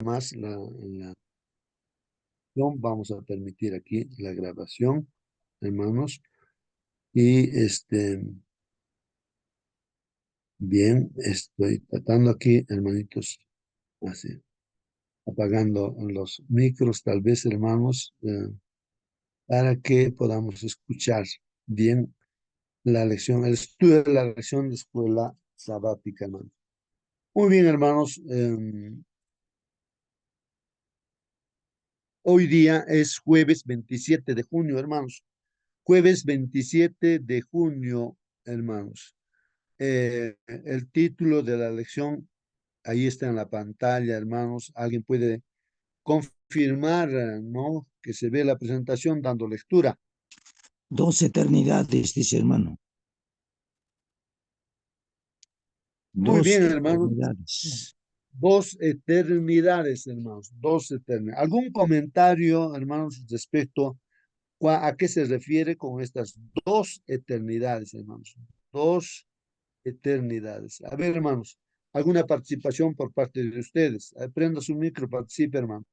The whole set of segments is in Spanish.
más vamos a permitir aquí la grabación, hermanos. Y bien, estoy tratando aquí, hermanitos, así, apagando los micros, tal vez, hermanos, para que podamos escuchar bien la lección, el estudio de la lección de escuela sabática, hermanos. Muy bien, hermanos. Hoy día es jueves 27 de junio, hermanos. Jueves 27 de junio, hermanos. El título de la lección, ahí está en la pantalla, hermanos. Alguien puede confirmar, ¿no? Que se ve la presentación dando lectura. Dos eternidades, dice hermano. Muy Dos bien, hermanos. eternidades. Dos eternidades, hermanos. Dos eternidades. ¿Algún comentario, hermanos, respecto a qué se refiere con estas dos eternidades, hermanos? Dos eternidades. A ver, hermanos, alguna participación por parte de ustedes. Prenda su micro, participe, hermano.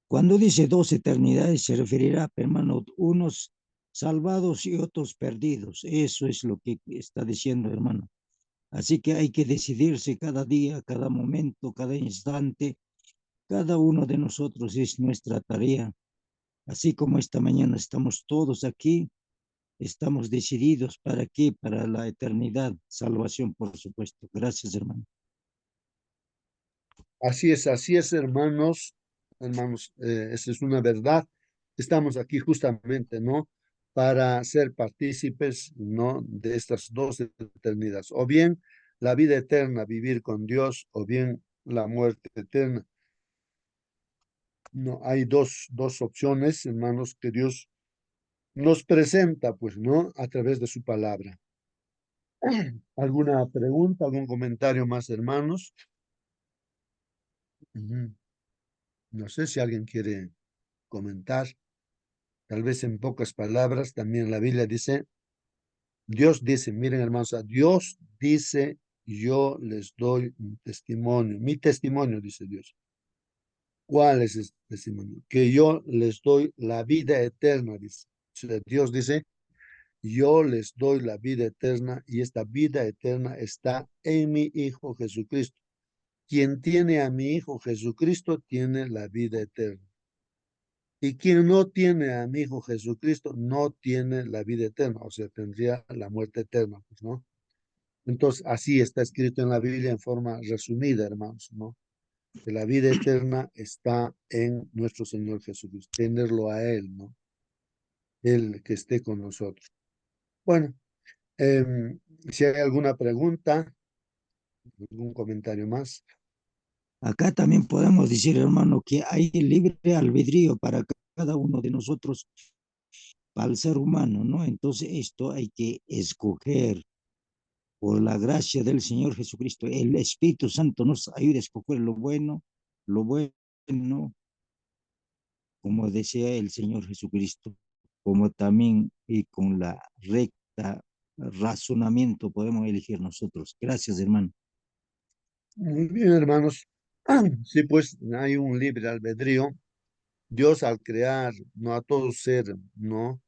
Cuando dice dos eternidades se referirá, hermano, unos salvados y otros perdidos. Eso es lo que está diciendo, hermano. Así que hay que decidirse cada día, cada momento, cada instante. Cada uno de nosotros es nuestra tarea. Así como esta mañana estamos todos aquí, estamos decididos para qué, para la eternidad, salvación, por supuesto. Gracias, hermano. Así es, hermanos. Hermanos, esa es una verdad. Estamos aquí justamente, ¿no? Para ser partícipes, ¿no? De estas dos eternidades. O bien la vida eterna, vivir con Dios, o bien la muerte eterna. No, hay dos opciones, hermanos, que Dios nos presenta, pues, ¿no? A través de su palabra. ¿Alguna pregunta, algún comentario más, hermanos? Ujú. No sé si alguien quiere comentar. Tal vez en pocas palabras, también la Biblia dice, Dios dice, miren hermanos, Dios dice, yo les doy un testimonio, mi testimonio, dice Dios. ¿Cuál es ese testimonio? Que yo les doy la vida eterna, dice. O sea, Dios dice, yo les doy la vida eterna y esta vida eterna está en mi Hijo Jesucristo. Quien tiene a mi Hijo Jesucristo tiene la vida eterna. Y quien no tiene a mi Hijo Jesucristo no tiene la vida eterna, o sea, tendría la muerte eterna, pues, ¿no? Entonces, así está escrito en la Biblia en forma resumida, hermanos, ¿no? Que la vida eterna está en nuestro Señor Jesucristo, tenerlo a Él, ¿no? Él que esté con nosotros. Bueno, si hay alguna pregunta, algún comentario más. Acá también podemos decir, hermano, que hay libre albedrío para cada uno de nosotros, para el ser humano, ¿no? Entonces esto hay que escoger por la gracia del Señor Jesucristo. El Espíritu Santo nos ayuda a escoger lo bueno, como desea el Señor Jesucristo, como también y con la recta razonamiento podemos elegir nosotros. Gracias, hermano. Muy bien, hermanos. Sí, pues hay un libre albedrío. Dios al crear, no a todo ser, ¿no?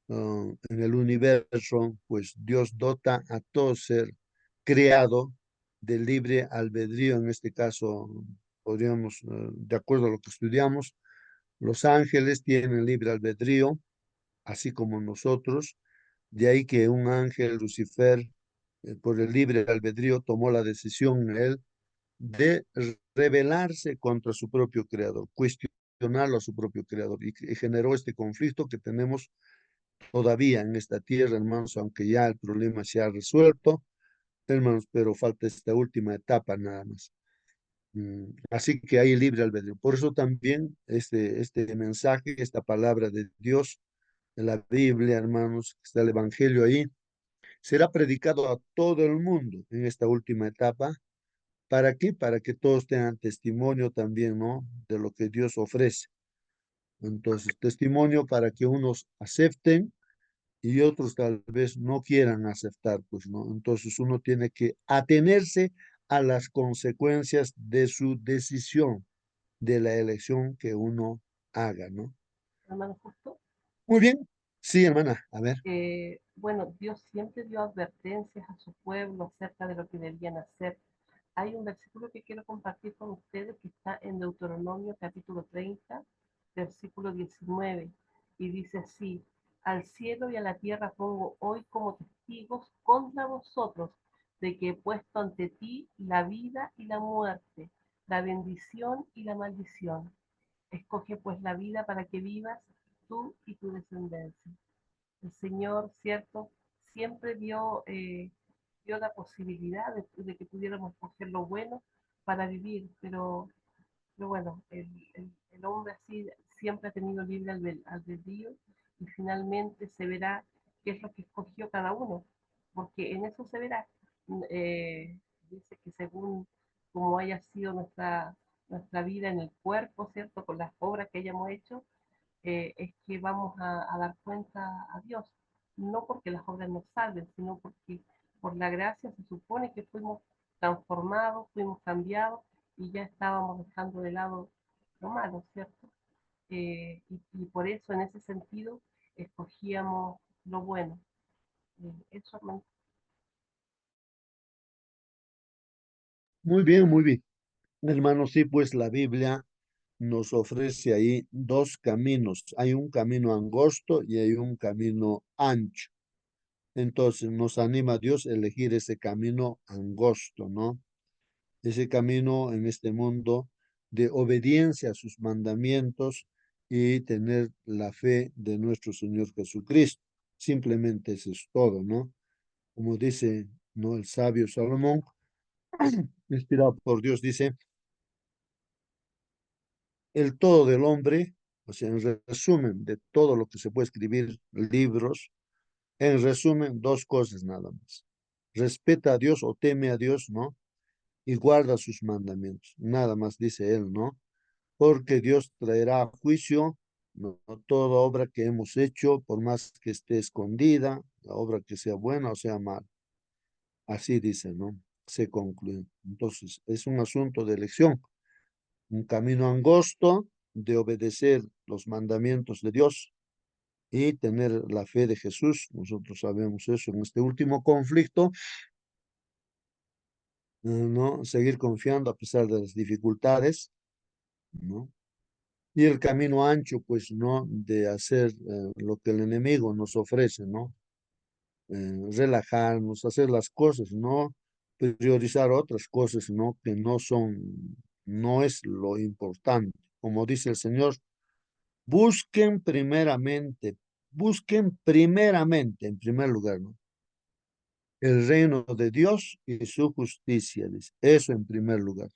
En el universo, pues Dios dota a todo ser creado de libre albedrío. En este caso, podríamos, de acuerdo a lo que estudiamos, los ángeles tienen libre albedrío, así como nosotros. De ahí que un ángel, Lucifer, por el libre albedrío, tomó la decisión él de rebelarse contra su propio creador, cuestionarlo a su propio creador y generó este conflicto que tenemos todavía en esta tierra, hermanos, aunque ya el problema se ha resuelto, hermanos, pero falta esta última etapa nada más. Así que hay libre albedrío. Por eso también este mensaje, esta palabra de Dios, de la Biblia, hermanos, está el Evangelio ahí, será predicado a todo el mundo en esta última etapa. ¿Para qué? Para que todos tengan testimonio también, ¿no? De lo que Dios ofrece. Entonces, testimonio para que unos acepten y otros tal vez no quieran aceptar, pues, ¿no? Entonces uno tiene que atenerse a las consecuencias de su decisión, de la elección que uno haga, ¿no? Hermano Justo, Muy bien. Sí, hermana, a ver. bueno, Dios siempre dio advertencias a su pueblo acerca de lo que debían hacer. Hay un versículo que quiero compartir con ustedes que está en Deuteronomio capítulo 30, versículo 19, y dice así: al cielo y a la tierra pongo hoy como testigos contra vosotros de que he puesto ante ti la vida y la muerte, la bendición y la maldición. Escoge pues la vida para que vivas tú y tu descendencia. El Señor, ¿cierto? Siempre dio la posibilidad de que pudiéramos escoger lo bueno para vivir, pero bueno, el hombre así siempre ha tenido libre albedrío y finalmente se verá qué es lo que escogió cada uno, porque en eso se verá. Dice que según como haya sido nuestra vida en el cuerpo, ¿cierto? Con las obras que hayamos hecho, es que vamos a dar cuenta a Dios, no porque las obras nos salven, sino porque por la gracia se supone que fuimos transformados, fuimos cambiados y ya estábamos dejando de lado lo malo, ¿cierto? Y por eso, en ese sentido, escogíamos lo bueno. Eso, hermano. Muy bien, muy bien. Hermano, sí, pues la Biblia nos ofrece ahí dos caminos. Hay un camino angosto y hay un camino ancho. Entonces nos anima Dios a elegir ese camino angosto, ¿no? Ese camino en este mundo de obediencia a sus mandamientos y tener la fe de nuestro Señor Jesucristo. Simplemente eso es todo, ¿no? Como dice, ¿no? El sabio Salomón, inspirado por Dios, dice, el todo del hombre, o sea, en resumen de todo lo que se puede escribir, libros, en resumen, dos cosas nada más. Respeta a Dios o teme a Dios, ¿no? Y guarda sus mandamientos. Nada más dice él, ¿no? Porque Dios traerá a juicio, ¿no? Toda obra que hemos hecho, por más que esté escondida, la obra que sea buena o sea mala. Así dice, ¿no? Se concluye. Entonces, es un asunto de elección, un camino angosto de obedecer los mandamientos de Dios y tener la fe de Jesús. Nosotros sabemos eso en este último conflicto, ¿no? Seguir confiando a pesar de las dificultades, ¿no? Y el camino ancho, pues, ¿no? De hacer lo que el enemigo nos ofrece, ¿no? Relajarnos, hacer las cosas, ¿no? Priorizar otras cosas, ¿no? Que no son, no es lo importante. Como dice el Señor, busquen primeramente, en primer lugar, ¿no? El reino de Dios y su justicia, dice. Eso en primer lugar.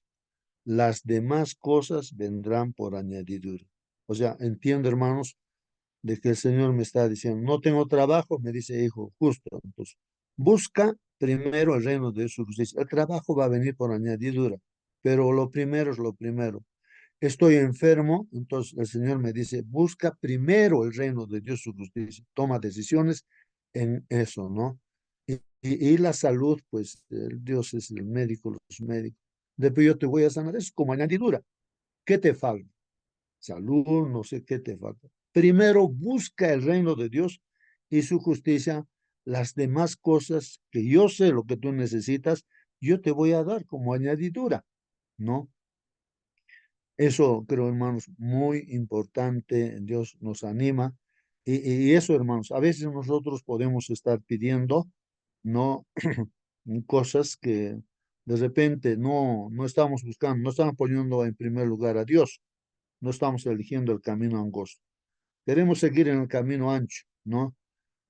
Las demás cosas vendrán por añadidura. O sea, entiendo, hermanos, de que el Señor me está diciendo, no tengo trabajo, me dice, hijo, justo. Entonces, busca primero el reino de su justicia. El trabajo va a venir por añadidura, pero lo primero es lo primero. Estoy enfermo, entonces el Señor me dice, busca primero el reino de Dios, su justicia. Toma decisiones en eso, ¿no? Y la salud, pues Dios es el médico, los médicos. Después yo te voy a sanar, es como añadidura. ¿Qué te falta? Salud, no sé qué te falta. Primero busca el reino de Dios y su justicia. Las demás cosas que yo sé lo que tú necesitas, yo te voy a dar como añadidura, ¿no? Eso creo, hermanos, muy importante. Dios nos anima. Y eso, hermanos, a veces nosotros podemos estar pidiendo, ¿no? Cosas que de repente no estamos buscando, no estamos poniendo en primer lugar a Dios, no estamos eligiendo el camino angosto. Queremos seguir en el camino ancho, ¿no?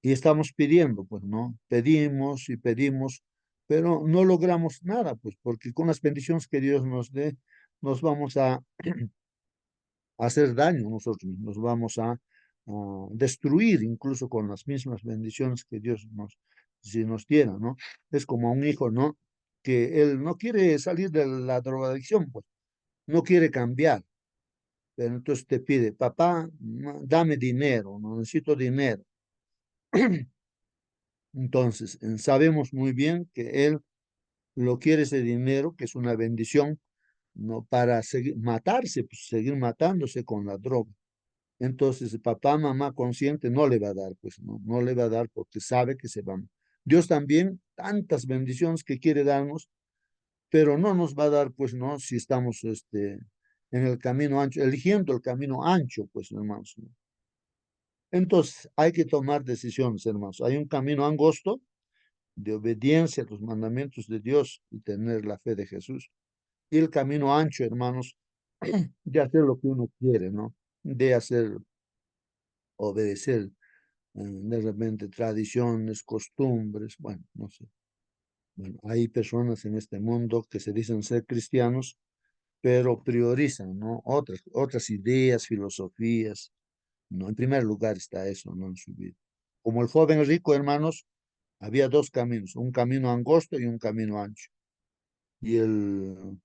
Y estamos pidiendo, pues, ¿no? Pedimos y pedimos, pero no logramos nada, pues, porque con las bendiciones que Dios nos dé, nos vamos a hacer daño nosotros, nos vamos a destruir incluso con las mismas bendiciones que Dios si nos diera, ¿no? Es como un hijo, ¿no? Que él no quiere salir de la drogadicción, pues, no quiere cambiar, pero entonces te pide, papá, dame dinero, no necesito dinero. Entonces, sabemos muy bien que él lo quiere ese dinero, que es una bendición, ¿no? Para seguir, matarse, pues, seguir matándose con la droga. Entonces, papá, mamá consciente no le va a dar, pues no, no le va a dar porque sabe que se van. Dios también, tantas bendiciones que quiere darnos, pero no nos va a dar, pues no, si estamos en el camino ancho, eligiendo el camino ancho, pues hermanos, ¿no? Entonces, hay que tomar decisiones, hermanos. Hay un camino angosto de obediencia a los mandamientos de Dios y tener la fe de Jesús. Y el camino ancho, hermanos, de hacer lo que uno quiere, ¿no? De hacer, obedecer de repente tradiciones, costumbres, bueno, no sé. Bueno, hay personas en este mundo que se dicen ser cristianos, pero priorizan, ¿no? Otras ideas, filosofías, ¿no? En primer lugar está eso, ¿no? En su vida. Como el joven rico, hermanos, había dos caminos, un camino angosto y un camino ancho. Y el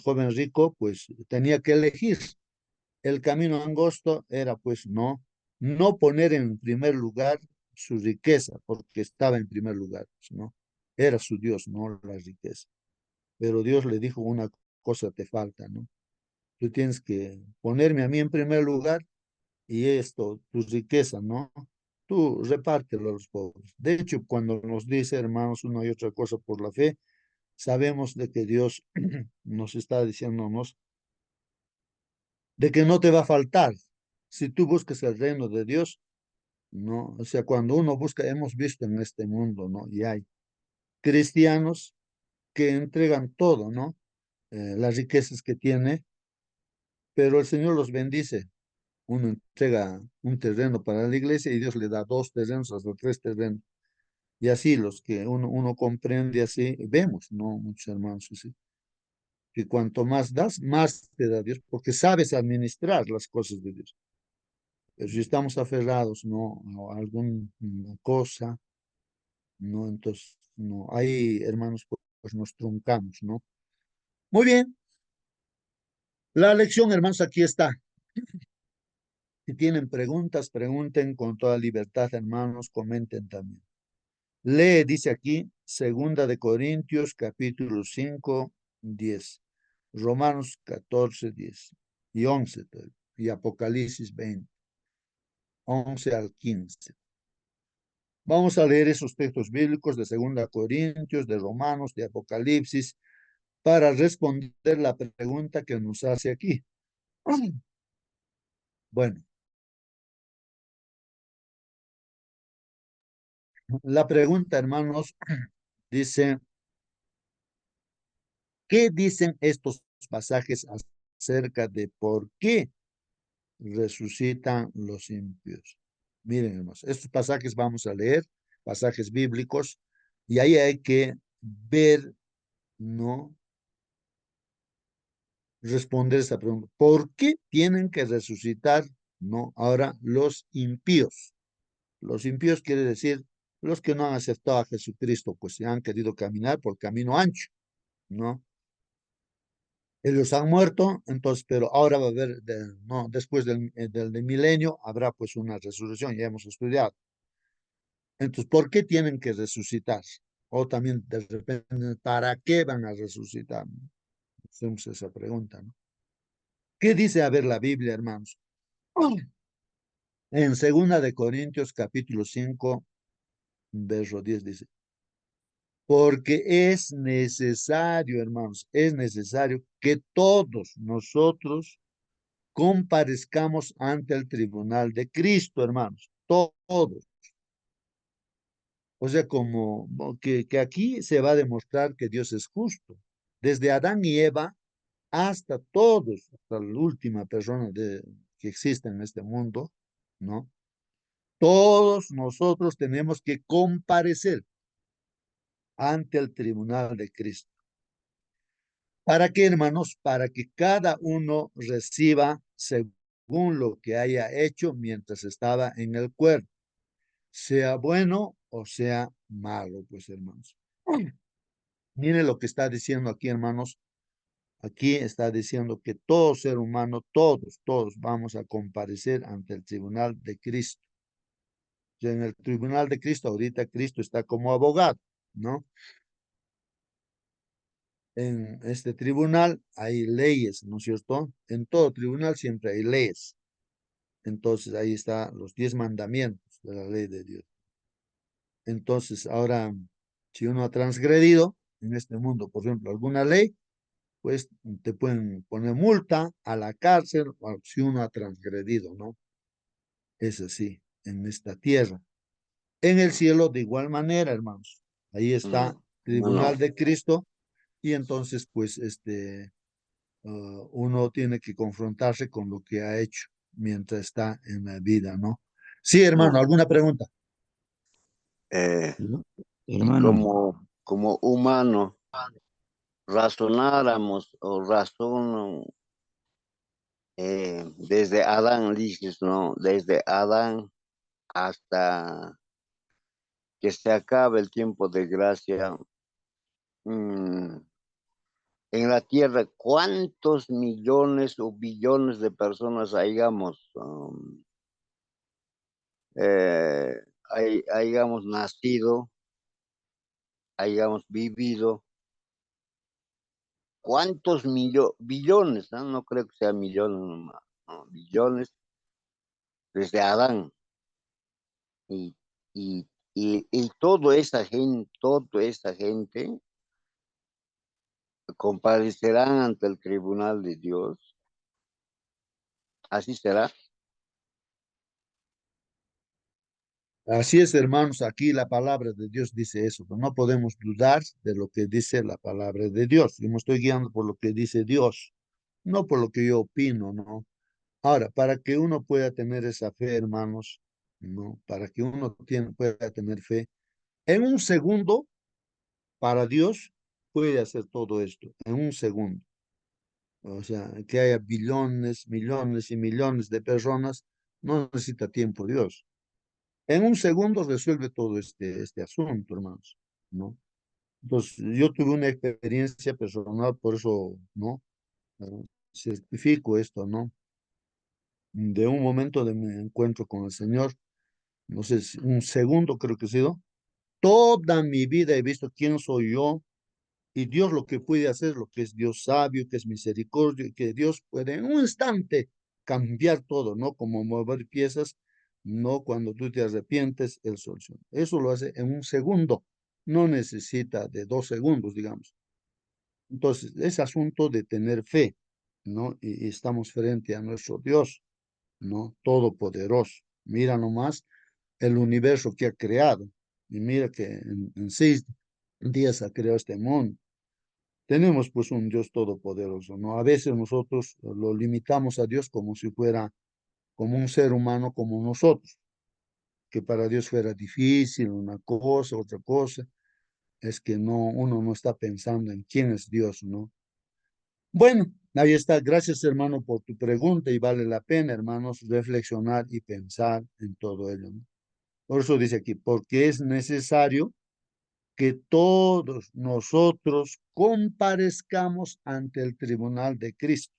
joven rico, pues, tenía que elegir. El camino angosto era, pues, no poner en primer lugar su riqueza, porque estaba en primer lugar, pues, ¿no? Era su Dios, no la riqueza. Pero Dios le dijo una cosa te falta, ¿no? Tú tienes que ponerme a mí en primer lugar y esto, tu riqueza, ¿no? Tú repártelo a los pobres. De hecho, cuando nos dice, hermanos, una y otra cosa por la fe, sabemos de que Dios nos está diciéndonos de que no te va a faltar. Si tú buscas el reino de Dios, ¿no? O sea, cuando uno busca, hemos visto en este mundo, ¿no? Y hay cristianos que entregan todo, ¿no? Las riquezas que tiene, pero el Señor los bendice. Uno entrega un terreno para la iglesia y Dios le da dos terrenos, hasta tres terrenos. Y así los que uno comprende así, vemos, ¿no? Muchos hermanos, así, que cuanto más das, más te da Dios, porque sabes administrar las cosas de Dios. Pero si estamos aferrados, ¿no? A alguna cosa, ¿no? Entonces, no, ahí, hermanos, pues nos truncamos, ¿no? Muy bien, la lección, hermanos, aquí está. Si tienen preguntas, pregunten con toda libertad, hermanos, comenten también. Lee, dice aquí, Segunda de Corintios, capítulo 5, 10. Romanos 14, 10 y 11, y Apocalipsis 20, 11 al 15. Vamos a leer esos textos bíblicos de Segunda Corintios, de Romanos, de Apocalipsis, para responder la pregunta que nos hace aquí. Bueno, la pregunta, hermanos, dice, ¿qué dicen estos pasajes acerca de por qué resucitan los impíos? Miren, hermanos, estos pasajes vamos a leer, pasajes bíblicos, y ahí hay que ver, ¿no? Responder esa pregunta. ¿Por qué tienen que resucitar, no? Ahora, los impíos. Los impíos quiere decir los que no han aceptado a Jesucristo, pues ya han querido caminar por camino ancho, ¿no? Ellos han muerto, entonces, pero ahora va a haber, no, después del milenio, habrá pues una resurrección, ya hemos estudiado. Entonces, ¿por qué tienen que resucitar? O también, de repente, ¿para qué van a resucitar? Hacemos esa pregunta, ¿no? ¿Qué dice, a ver, la Biblia, hermanos? En Segunda de Corintios, capítulo 5, verso 10 dice, porque es necesario, hermanos, es necesario que todos nosotros comparezcamos ante el tribunal de Cristo, hermanos, todos. O sea, como que aquí se va a demostrar que Dios es justo. Desde Adán y Eva hasta todos, hasta la última persona que existe en este mundo, ¿no? Todos nosotros tenemos que comparecer ante el tribunal de Cristo. ¿Para qué, hermanos? Para que cada uno reciba según lo que haya hecho mientras estaba en el cuerpo, sea bueno o sea malo, pues, hermanos. Miren lo que está diciendo aquí, hermanos. Aquí está diciendo que todo ser humano, todos vamos a comparecer ante el tribunal de Cristo. Y en el tribunal de Cristo, ahorita Cristo está como abogado, ¿no? En este tribunal hay leyes, ¿no es cierto? En todo tribunal siempre hay leyes. Entonces ahí están los 10 mandamientos de la ley de Dios. Entonces ahora, si uno ha transgredido en este mundo, por ejemplo, alguna ley, pues te pueden poner multa a la cárcel o si uno ha transgredido, ¿no? Es así, en esta tierra. En el cielo, de igual manera, hermanos. Ahí está Bueno, Tribunal de Cristo y entonces, pues, uno tiene que confrontarse con lo que ha hecho mientras está en la vida, ¿no? Sí, hermano, no, ¿alguna pregunta? eh, ¿no? y Hermano, como humano, razonáramos o razono desde Adán, dices, ¿no? Desde Adán hasta que se acabe el tiempo de gracia. mm, en la Tierra, ¿cuántos millones o billones de personas eh, hayamos nacido, hayamos vivido? ¿Cuántos billones? ¿No? No creo que sea millones nomás, no, billones desde Adán. Y, y toda esa gente comparecerán ante el tribunal de Dios. Así será. Así es, hermanos, aquí la palabra de Dios dice eso, pero no podemos dudar de lo que dice la palabra de Dios. Yo me estoy guiando por lo que dice Dios, no por lo que yo opino, ¿no? Ahora, para que uno pueda tener esa fe, hermanos, ¿no? Para que uno pueda tener fe, en un segundo, para Dios, puede hacer todo esto, en un segundo. O sea, que haya billones, millones y millones de personas, no necesita tiempo Dios. En un segundo resuelve todo este asunto, hermanos, ¿no? Entonces, yo tuve una experiencia personal, por eso, ¿no? Certifico esto, ¿no? De un momento de mi encuentro con el Señor, no sé, si un segundo creo que ha sido, toda mi vida he visto quién soy yo y Dios lo que puede hacer, lo que es Dios sabio, que es misericordio, y que Dios puede en un instante cambiar todo, ¿no? Como mover piezas, no cuando tú te arrepientes, Él soluciona. Eso lo hace en un segundo, no necesita de 2 segundos, digamos. Entonces, es asunto de tener fe, ¿no? Y estamos frente a nuestro Dios, ¿no? Todopoderoso. Mira nomás el universo que ha creado. Y mira que en 6 días ha creado este mundo. Tenemos pues un Dios todopoderoso, ¿no? A veces nosotros lo limitamos a Dios como si fuera como un ser humano como nosotros, que para Dios fuera difícil una cosa, otra cosa. Es que no, uno no está pensando en quién es Dios, ¿no? Bueno, ahí está. Gracias, hermano, por tu pregunta y vale la pena, hermanos, reflexionar y pensar en todo ello, ¿no? Por eso dice aquí, porque es necesario que todos nosotros comparezcamos ante el tribunal de Cristo,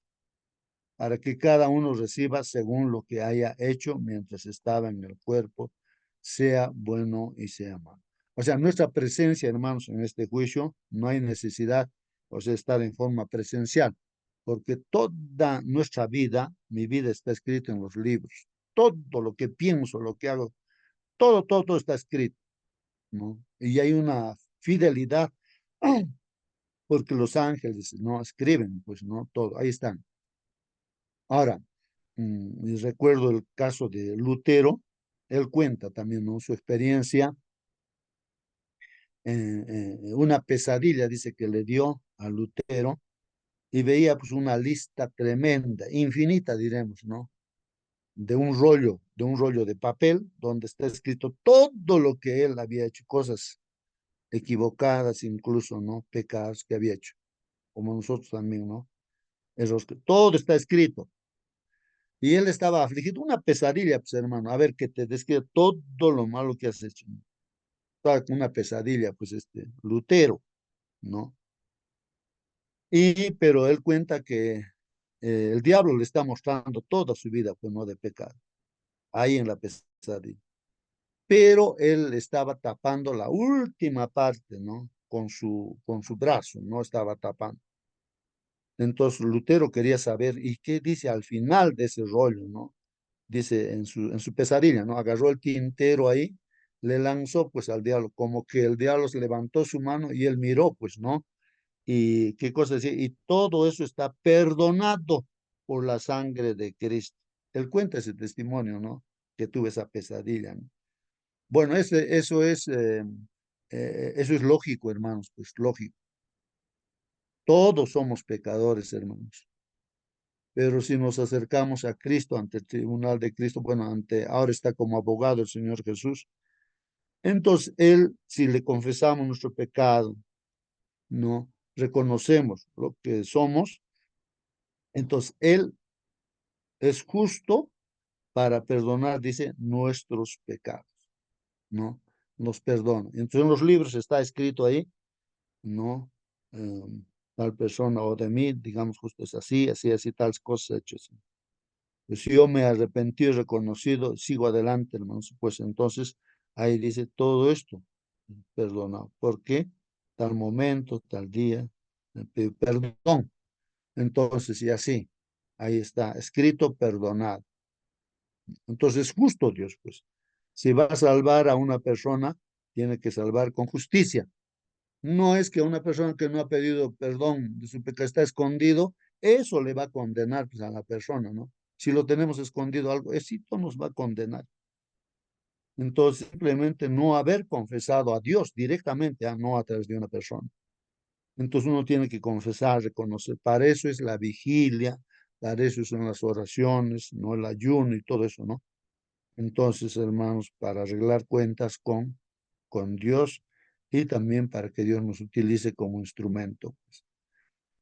para que cada uno reciba según lo que haya hecho mientras estaba en el cuerpo, sea bueno y sea malo. O sea, nuestra presencia, hermanos, en este juicio, no hay necesidad, o sea, estar en forma presencial, porque toda nuestra vida, mi vida está escrita en los libros. Todo lo que pienso, lo que hago, todo está escrito, ¿no? Y hay una fidelidad, porque los ángeles no escriben, pues no todo, ahí están. Ahora, y recuerdo el caso de Lutero, él cuenta también, ¿no? Su experiencia, una pesadilla, dice que le dio a Lutero, y veía pues una lista tremenda, infinita, diremos, ¿no? De un rollo de papel, donde está escrito todo lo que él había hecho, cosas equivocadas, incluso, ¿no? Pecados que había hecho, como nosotros también, ¿no? Todo está escrito. Y él estaba afligido, una pesadilla, pues hermano, a ver que te describe todo lo malo que has hecho. Estaba con una pesadilla, pues Lutero, ¿no? Pero él cuenta que el diablo le está mostrando toda su vida, pues no de pecado, ahí en la pesadilla. Pero él estaba tapando la última parte, ¿no? con su brazo, no estaba tapando. Entonces Lutero quería saber, ¿y qué dice al final de ese rollo, no? Dice en su pesadilla, ¿no? Agarró el tintero ahí, le lanzó pues al diablo, como que el diablo se levantó su mano y él miró, pues, ¿no? Y qué cosa decía, y todo eso está perdonado por la sangre de Cristo. Él cuenta ese testimonio, ¿no? Que tuve esa pesadilla, ¿no? Bueno, eso es lógico, hermanos, pues lógico. Todos somos pecadores, hermanos. Pero si nos acercamos a Cristo ante el tribunal de Cristo, bueno, ahora está como abogado el Señor Jesús, entonces Él, si le confesamos nuestro pecado, no reconocemos lo que somos, entonces Él es justo para perdonar, dice, nuestros pecados, ¿no? Nos perdona. Entonces en los libros está escrito ahí, ¿no? Tal persona o de mí, digamos, justo es así, así, así, tales cosas hechas. Pues si yo me arrepentí y reconocido, sigo adelante, hermanos. Pues entonces ahí dice todo esto, perdonado. ¿Por qué? Tal momento, tal día, perdón. Entonces, y así, ahí está, escrito, perdonado. Entonces, justo Dios, pues. Si va a salvar a una persona, tiene que salvar con justicia. No es que una persona que no ha pedido perdón de su pecado está escondido, eso le va a condenar pues, a la persona, ¿no? Si lo tenemos escondido algo, eso nos va a condenar. Entonces, simplemente no haber confesado a Dios directamente, no a través de una persona. Entonces uno tiene que confesar, reconocer. Para eso es la vigilia, para eso son las oraciones, no el ayuno y todo eso, ¿no? Entonces, hermanos, para arreglar cuentas con Dios y también para que Dios nos utilice como instrumento, pues.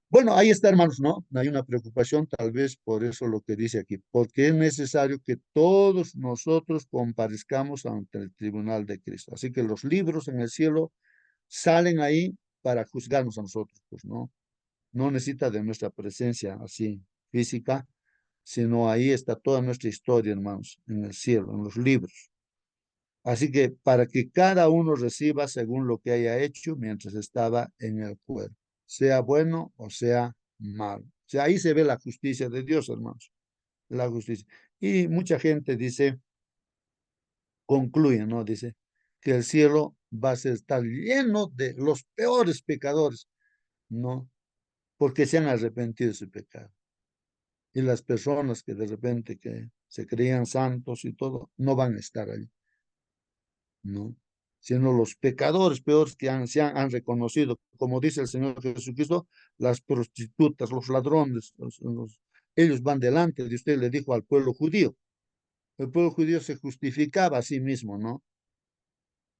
Bueno, ahí está, hermanos, ¿no? Hay una preocupación, tal vez por eso lo que dice aquí, porque es necesario que todos nosotros comparezcamos ante el tribunal de Cristo. Así que los libros en el cielo salen ahí para juzgarnos a nosotros, pues, ¿no? No necesita de nuestra presencia así física, sino ahí está toda nuestra historia, hermanos, en el cielo, en los libros. Así que para que cada uno reciba según lo que haya hecho mientras estaba en el cuerpo, sea bueno o sea malo. O sea, ahí se ve la justicia de Dios, hermanos, la justicia. Y mucha gente dice, concluye, ¿no? Dice que el cielo va a estar lleno de los peores pecadores, ¿no? Porque se han arrepentido de su pecado. Y las personas que de repente que se creían santos y todo, no van a estar allí, ¿no? Sino los pecadores peores que han reconocido, como dice el Señor Jesucristo, las prostitutas, los ladrones, ellos van delante de usted, le dijo al pueblo judío. El pueblo judío se justificaba a sí mismo, ¿no?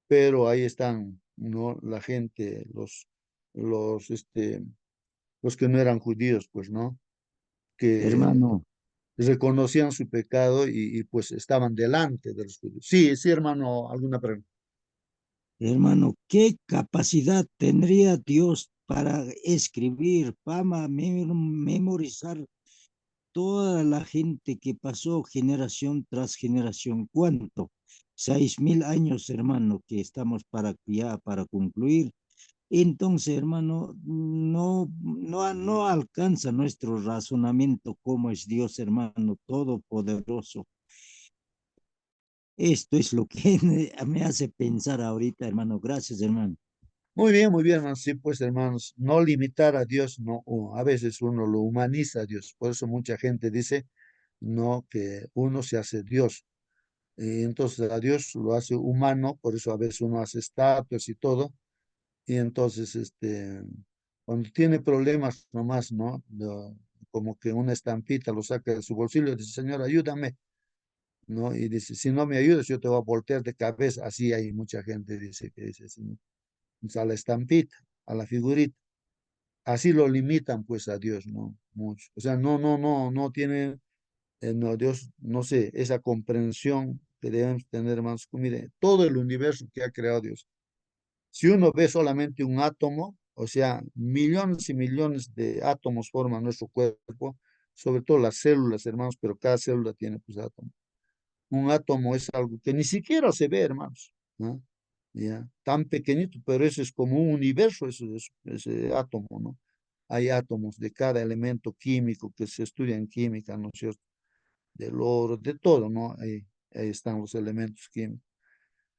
Pero ahí están, ¿no? La gente, los que no eran judíos, pues, ¿no? Que Hermano, reconocían su pecado pues estaban delante de los judíos. Sí, sí, hermano, alguna pregunta. hermano, ¿qué capacidad tendría Dios para escribir, para memorizar toda la gente que pasó generación tras generación? ¿Cuánto? 6000 años, hermano, que estamos para ya para concluir. Entonces, hermano, no alcanza nuestro razonamiento como es Dios, hermano, todopoderoso. Esto es lo que me hace pensar ahorita, hermano. Gracias, hermano. Muy bien, hermanos. Sí, pues, hermanos, no limitar a Dios, no, a veces uno lo humaniza a Dios. Por eso mucha gente dice, no, que uno se hace Dios. Y entonces a Dios lo hace humano, por eso a veces uno hace estatuas y todo. Y entonces, cuando tiene problemas nomás, ¿no? Como que una estampita lo saca de su bolsillo y dice, Señor, ayúdame, ¿no? Y dice, si no me ayudas, yo te voy a voltear de cabeza. Así hay mucha gente dice que dice así, ¿no? O sea, a la estampita, a la figurita. Así lo limitan pues a Dios, ¿no? Mucho. O sea, no tiene, no, Dios, no sé, esa comprensión que debemos tener, hermanos. Mire, todo el universo que ha creado Dios. Si uno ve solamente un átomo, o sea, millones y millones de átomos forman nuestro cuerpo, sobre todo las células, hermanos, pero cada célula tiene pues átomos. Un átomo es algo que ni siquiera se ve, hermanos, ¿no? ¿ya? Tan pequeñito, pero eso es como un universo, ese átomo, ¿no? Hay átomos de cada elemento químico que se estudia en química, ¿no es cierto? Del oro, de todo, ¿no? Ahí están los elementos químicos.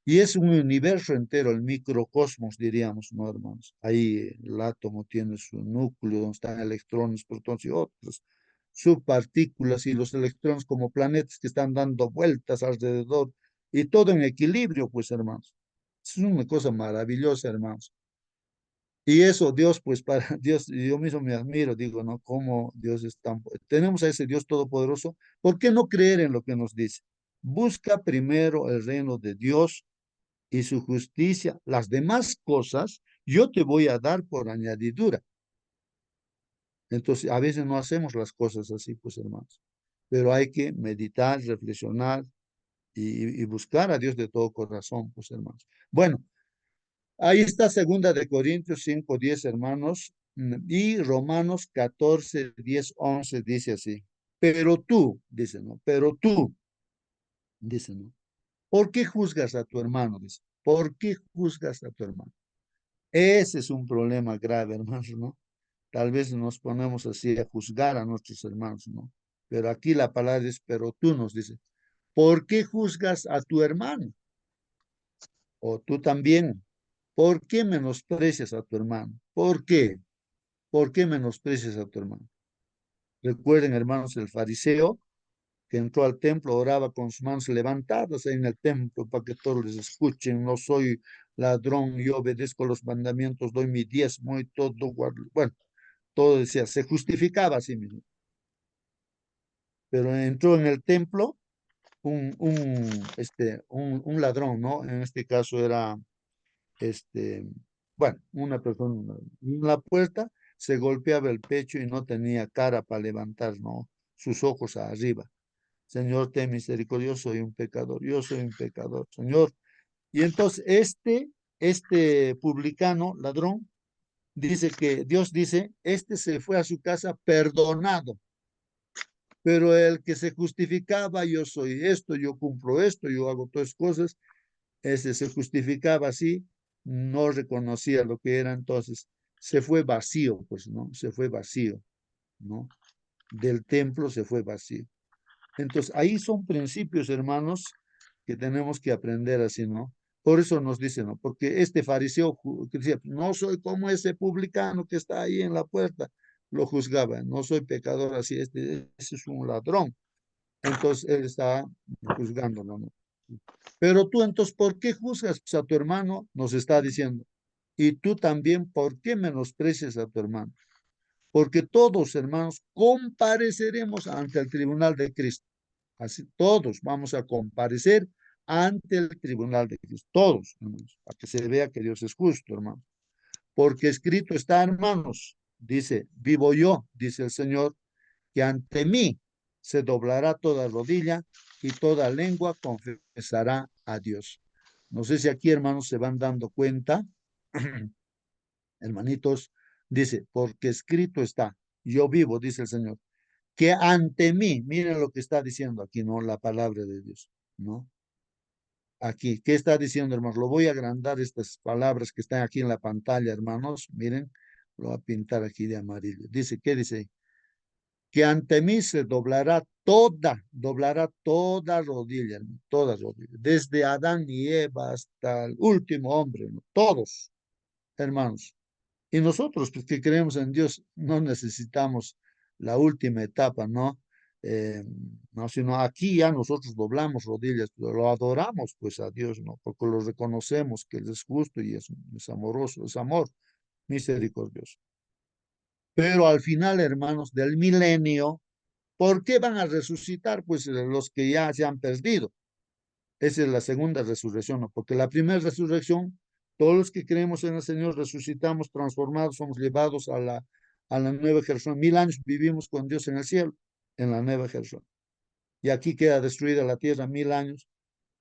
Y es un universo entero, el microcosmos, diríamos, ¿no, hermanos? Ahí el átomo tiene su núcleo, donde están electrones, protones y otras subpartículas, y los electrones como planetas que están dando vueltas alrededor, y todo en equilibrio, pues, hermanos. Es una cosa maravillosa, hermanos. Y eso, Dios, pues para Dios, yo mismo me admiro, digo, ¿no? Cómo Dios es tan... Tenemos a ese Dios todopoderoso, ¿por qué no creer en lo que nos dice? Busca primero el reino de Dios y su justicia. Las demás cosas yo te voy a dar por añadidura. Entonces, a veces no hacemos las cosas así, pues, hermanos. Pero hay que meditar, reflexionar y buscar a Dios de todo corazón, pues, hermanos. Bueno, ahí está segunda de Corintios 5:10, hermanos, y Romanos 14:10, 11 dice así. Pero tú, dice, ¿no? Pero tú, dice, ¿no? ¿Por qué juzgas a tu hermano? Dice, ¿por qué juzgas a tu hermano? Ese es un problema grave, hermanos, ¿no? Tal vez nos ponemos así a juzgar a nuestros hermanos, ¿no? Pero aquí la palabra es, pero tú nos dice, ¿por qué juzgas a tu hermano? O tú también, ¿por qué menosprecias a tu hermano? ¿Por qué? ¿Por qué menosprecias a tu hermano? Recuerden, hermanos, el fariseo que entró al templo, oraba con sus manos levantadas en el templo para que todos les escuchen. No soy ladrón, yo obedezco los mandamientos, doy mi diezmo y todo. Bueno, todo decía, se justificaba a sí mismo. Pero entró en el templo un ladrón, ¿no? En este caso era, este, bueno, una persona en la puerta se golpeaba el pecho y no tenía cara para levantar, ¿no? Sus ojos arriba. Señor, ten misericordia, yo soy un pecador, yo soy un pecador, Señor. Y entonces este publicano, ladrón, dice que Dios dice, este se fue a su casa perdonado, pero el que se justificaba, yo soy esto, yo cumplo esto, yo hago todas cosas, ese se justificaba así, no reconocía lo que era, entonces se fue vacío, pues, ¿no? Se fue vacío, ¿no? Del templo se fue vacío. Entonces, ahí son principios, hermanos, que tenemos que aprender así, ¿no? Por eso nos dicen, ¿no? Porque este fariseo que decía, no soy como ese publicano que está ahí en la puerta, lo juzgaba, no soy pecador así, ese es un ladrón. Entonces, él está juzgándolo, ¿no? Pero tú, entonces, ¿por qué juzgas pues, a tu hermano? Nos está diciendo. Y tú también, ¿por qué menosprecias a tu hermano? Porque todos, hermanos, compareceremos ante el tribunal de Cristo. Así todos vamos a comparecer ante el tribunal de Cristo. Todos, hermanos, para que se vea que Dios es justo, hermanos. Porque escrito está, hermanos, dice, vivo yo, dice el Señor, que ante mí se doblará toda rodilla y toda lengua confesará a Dios. No sé si aquí, hermanos, se van dando cuenta, hermanitos, dice, porque escrito está, yo vivo, dice el Señor, que ante mí, miren lo que está diciendo aquí, ¿no? La palabra de Dios, ¿no? Aquí, ¿qué está diciendo, hermanos? Lo voy a agrandar estas palabras que están aquí en la pantalla, hermanos. Miren, lo voy a pintar aquí de amarillo. Dice, ¿qué dice? Que ante mí se doblará toda rodilla, ¿no? Toda rodilla, desde Adán y Eva hasta el último hombre, ¿no? Todos, hermanos. Y nosotros, pues, que creemos en Dios, no necesitamos la última etapa, ¿no? No, sino aquí ya nosotros doblamos rodillas, lo adoramos, pues, a Dios, ¿no? Porque lo reconocemos que Él es justo y es amoroso, es amor, misericordioso. Pero al final, hermanos, del milenio, ¿por qué van a resucitar? Pues los que ya se han perdido. Esa es la segunda resurrección, ¿no? Porque la primera resurrección, todos los que creemos en el Señor resucitamos, transformados, somos llevados a la nueva Jerusalén. 1000 años vivimos con Dios en el cielo, en la nueva Jerusalén. Y aquí queda destruida la tierra 1000 años.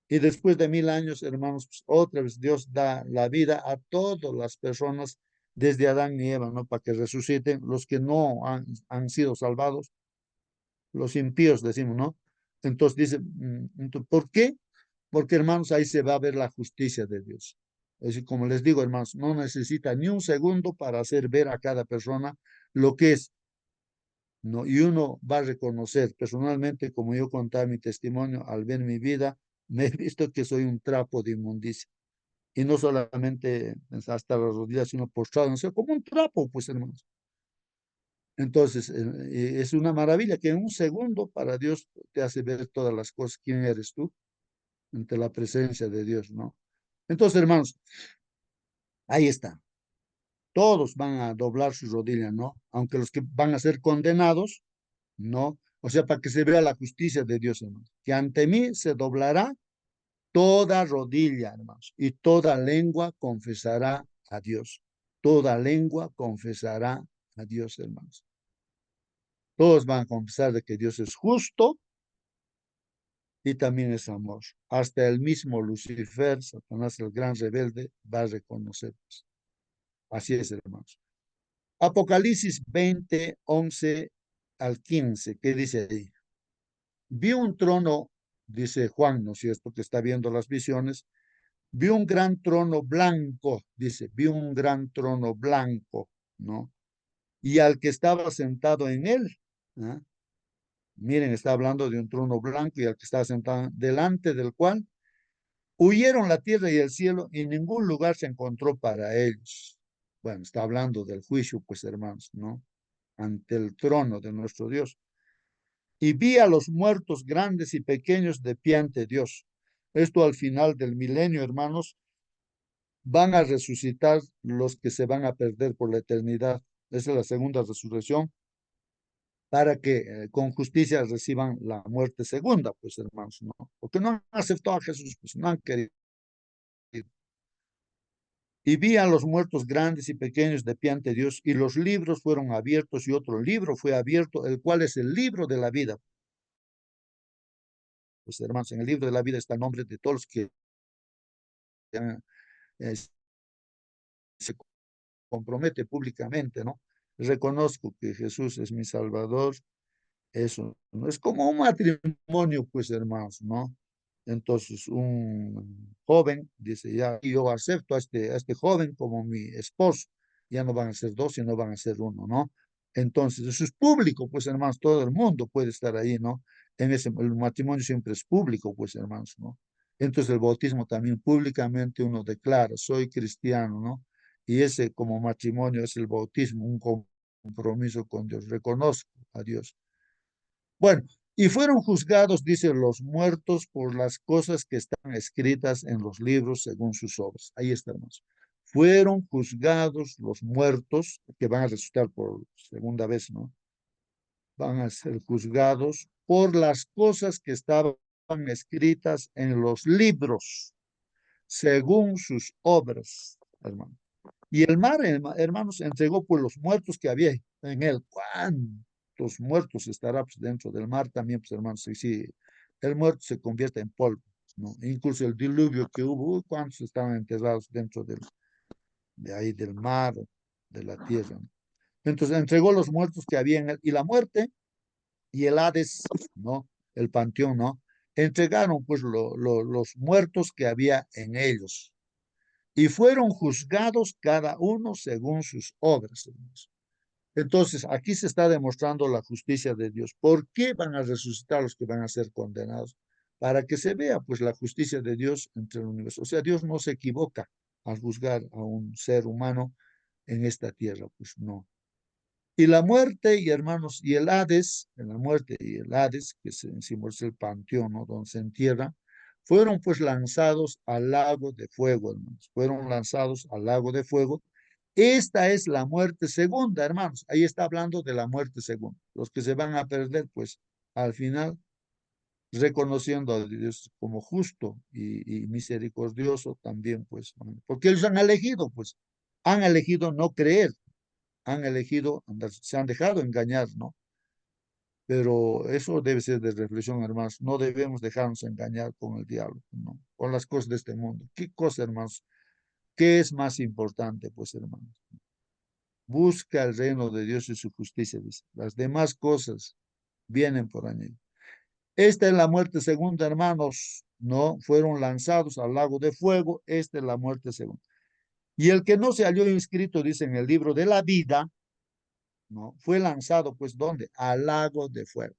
Y después de 1000 años, hermanos, pues, otra vez Dios da la vida a todas las personas, desde Adán y Eva, ¿no? Para que resuciten los que no han sido salvados, los impíos, decimos, ¿no? Entonces dice, ¿por qué? Porque, hermanos, ahí se va a ver la justicia de Dios. Es decir, como les digo, hermanos, no necesita ni un segundo para hacer ver a cada persona lo que es, ¿no? Y uno va a reconocer personalmente, como yo contaba mi testimonio, al ver mi vida, me he visto que soy un trapo de inmundicia. Y no solamente hasta las rodillas, sino postrado, no sé, como un trapo, pues, hermanos. Entonces, es una maravilla que en un segundo para Dios te hace ver todas las cosas, quién eres tú, ante la presencia de Dios, ¿no? Entonces, hermanos, ahí está. Todos van a doblar sus rodillas, ¿no? Aunque los que van a ser condenados, ¿no? O sea, para que se vea la justicia de Dios, hermanos. Que ante mí se doblará toda rodilla, hermanos, y toda lengua confesará a Dios. Toda lengua confesará a Dios, hermanos. Todos van a confesar de que Dios es justo y también es amor. Hasta el mismo Lucifer, Satanás, el gran rebelde, va a reconocer. Así es, hermanos. Apocalipsis 20, 11 al 15, ¿qué dice ahí? Vi un trono, dice Juan, ¿no es cierto?, que está viendo las visiones. Vi un gran trono blanco, dice, vi un gran trono blanco, ¿no? Y al que estaba sentado en él, ¿no? Miren, está hablando de un trono blanco y al que estaba sentado delante del cual huyeron la tierra y el cielo y ningún lugar se encontró para ellos. Bueno, está hablando del juicio, pues hermanos, ¿no? Ante el trono de nuestro Dios. Y vi a los muertos grandes y pequeños de pie ante Dios. Esto al final del milenio, hermanos, van a resucitar los que se van a perder por la eternidad. Esa es la segunda resurrección, para que con justicia reciban la muerte segunda, pues hermanos, ¿no? Porque no han aceptado a Jesús, pues no han querido. Y vi a los muertos grandes y pequeños de pie ante Dios, y los libros fueron abiertos, y otro libro fue abierto, el cual es el libro de la vida. Pues hermanos, en el libro de la vida está el nombre de todos los que eh, se compromete públicamente, ¿no? Reconozco que Jesús es mi Salvador. Eso no es como un matrimonio, pues hermanos, ¿no? Entonces, un joven dice, ya, yo acepto a este joven como mi esposo. Ya no van a ser dos, sino van a ser uno, ¿no? Entonces, eso es público, pues hermanos, todo el mundo puede estar ahí, ¿no? El matrimonio siempre es público, pues hermanos, ¿no? Entonces, el bautismo también públicamente uno declara, soy cristiano, ¿no? Y ese como matrimonio es el bautismo, un compromiso con Dios, reconozco a Dios. Bueno, y fueron juzgados, dice, los muertos por las cosas que están escritas en los libros según sus obras. Ahí está, hermanos. Fueron juzgados los muertos, que van a resucitar por segunda vez, ¿no? Van a ser juzgados por las cosas que estaban escritas en los libros según sus obras, hermano. Y el mar, hermanos, entregó pues los muertos que había en él. ¿Cuántos muertos estará pues, dentro del mar también, pues hermanos? Si el muerto se convierte en polvo, ¿no? Incluso el diluvio que hubo, ¿cuántos estaban enterrados dentro de ahí del mar, de la tierra? ¿No? Entonces entregó los muertos que había en él. Y la muerte y el Hades, ¿no? El panteón, ¿no? Entregaron pues los muertos que había en ellos y fueron juzgados cada uno según sus obras. Entonces, aquí se está demostrando la justicia de Dios. ¿Por qué van a resucitar los que van a ser condenados? Para que se vea, pues, la justicia de Dios entre el universo. O sea, Dios no se equivoca al juzgar a un ser humano en esta tierra, pues no. Y la muerte, y hermanos, y el Hades, en la muerte y el Hades, que se simboliza el panteón, ¿no? Donde se entierra, fueron pues lanzados al lago de fuego, hermanos. Fueron lanzados al lago de fuego. Esta es la muerte segunda, hermanos. Ahí está hablando de la muerte segunda. Los que se van a perder, pues, al final, reconociendo a Dios como justo y misericordioso también, pues, porque ellos han elegido, pues, han elegido no creer, han elegido, se han dejado engañar, ¿no? Pero eso debe ser de reflexión, hermanos. No debemos dejarnos engañar con el diablo, ¿no? Con las cosas de este mundo. ¿Qué cosa, hermanos? ¿Qué es más importante, pues, hermanos? Busca el reino de Dios y su justicia, dice. Las demás cosas vienen por añadir. Esta es la muerte segunda, hermanos. No, fueron lanzados al lago de fuego. Esta es la muerte segunda. Y el que no se halló inscrito, dice, en el libro de la vida, ¿no? Fue lanzado, pues, ¿dónde? Al lago de fuego.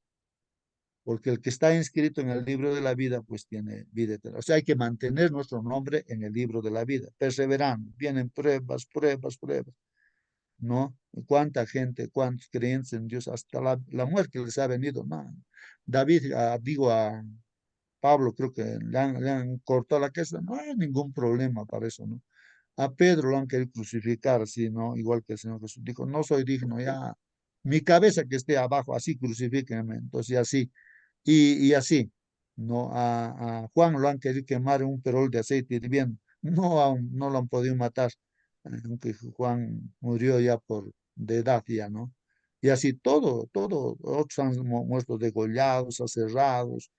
Porque el que está inscrito en el libro de la vida, pues tiene vida eterna. O sea, hay que mantener nuestro nombre en el libro de la vida, perseverando. Vienen pruebas, pruebas, pruebas, ¿no? ¿Cuánta gente, cuántos creyentes en Dios, hasta la muerte les ha venido? No. David, digo a Pablo, creo que le han cortado la cabeza, no hay ningún problema para eso, ¿no? A Pedro lo han querido crucificar, así, ¿no? Igual que el Señor Jesús dijo, no soy digno, ya, mi cabeza que esté abajo, así crucifíquenme. Entonces, así, y así, ¿no? A Juan lo han querido quemar en un perol de aceite hirviendo, no, no lo han podido matar, aunque Juan murió ya de edad ya, ¿no? Y así todo, otros han muerto degollados, aserrados.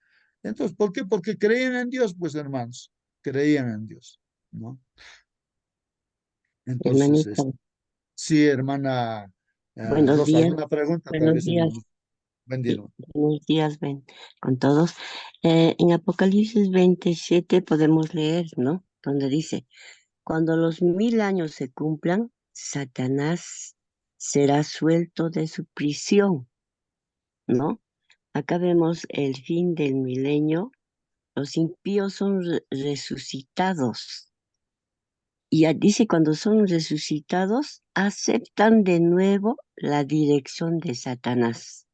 Entonces, ¿por qué? Porque creían en Dios, pues hermanos, creían en Dios, ¿no? Entonces, Hermanita, sí, hermana buenos Rosa, días, ¿alguna pregunta? Tal buenos vez, días, hermano. Buen día, sí, hermano. buenos días, ven, con todos. En Apocalipsis 27 podemos leer, ¿no? Donde dice, cuando los 1000 años se cumplan, Satanás será suelto de su prisión, ¿no? Acá vemos el fin del milenio, los impíos son resucitados. Y dice, cuando son resucitados, aceptan de nuevo la dirección de Satanás.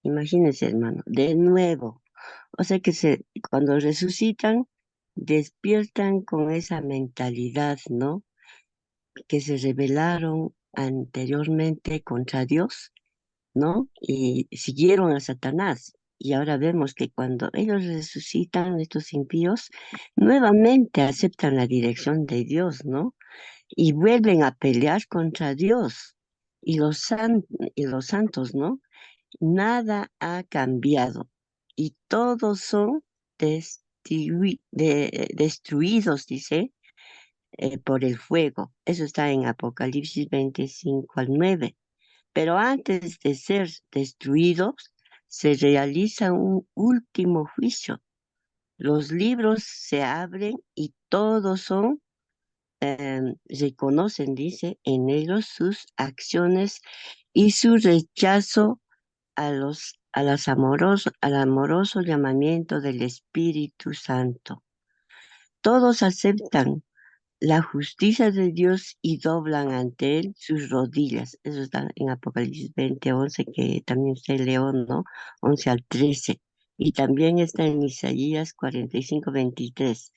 Imagínense, hermano, de nuevo. O sea que cuando resucitan, despiertan con esa mentalidad, ¿no? Que se rebelaron anteriormente contra Dios, ¿no? Y siguieron a Satanás. Y ahora vemos que cuando ellos resucitan, estos impíos, nuevamente aceptan la dirección de Dios, ¿no? Y vuelven a pelear contra Dios. Y los santos, ¿no? Nada ha cambiado y todos son destruidos, dice, por el fuego. Eso está en Apocalipsis 25 al 9. Pero antes de ser destruidos, se realiza un último juicio. Los libros se abren y todos reconocen, dice, en ellos sus acciones y su rechazo al amoroso llamamiento del Espíritu Santo. Todos aceptan la justicia de Dios y doblan ante Él sus rodillas. Eso está en Apocalipsis 20:11, que también se leó, ¿no? 11 al 13. Y también está en Isaías 45:23.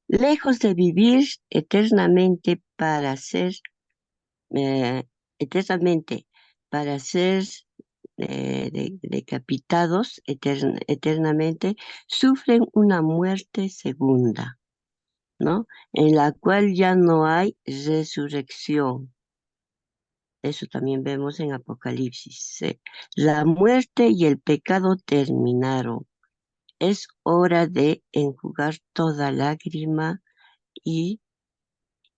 Lejos de vivir eh, eternamente para ser decapitados eternamente, sufren una muerte segunda, ¿no? En la cual ya no hay resurrección. Eso también vemos en Apocalipsis. La muerte y el pecado terminaron. Es hora de enjugar toda lágrima y,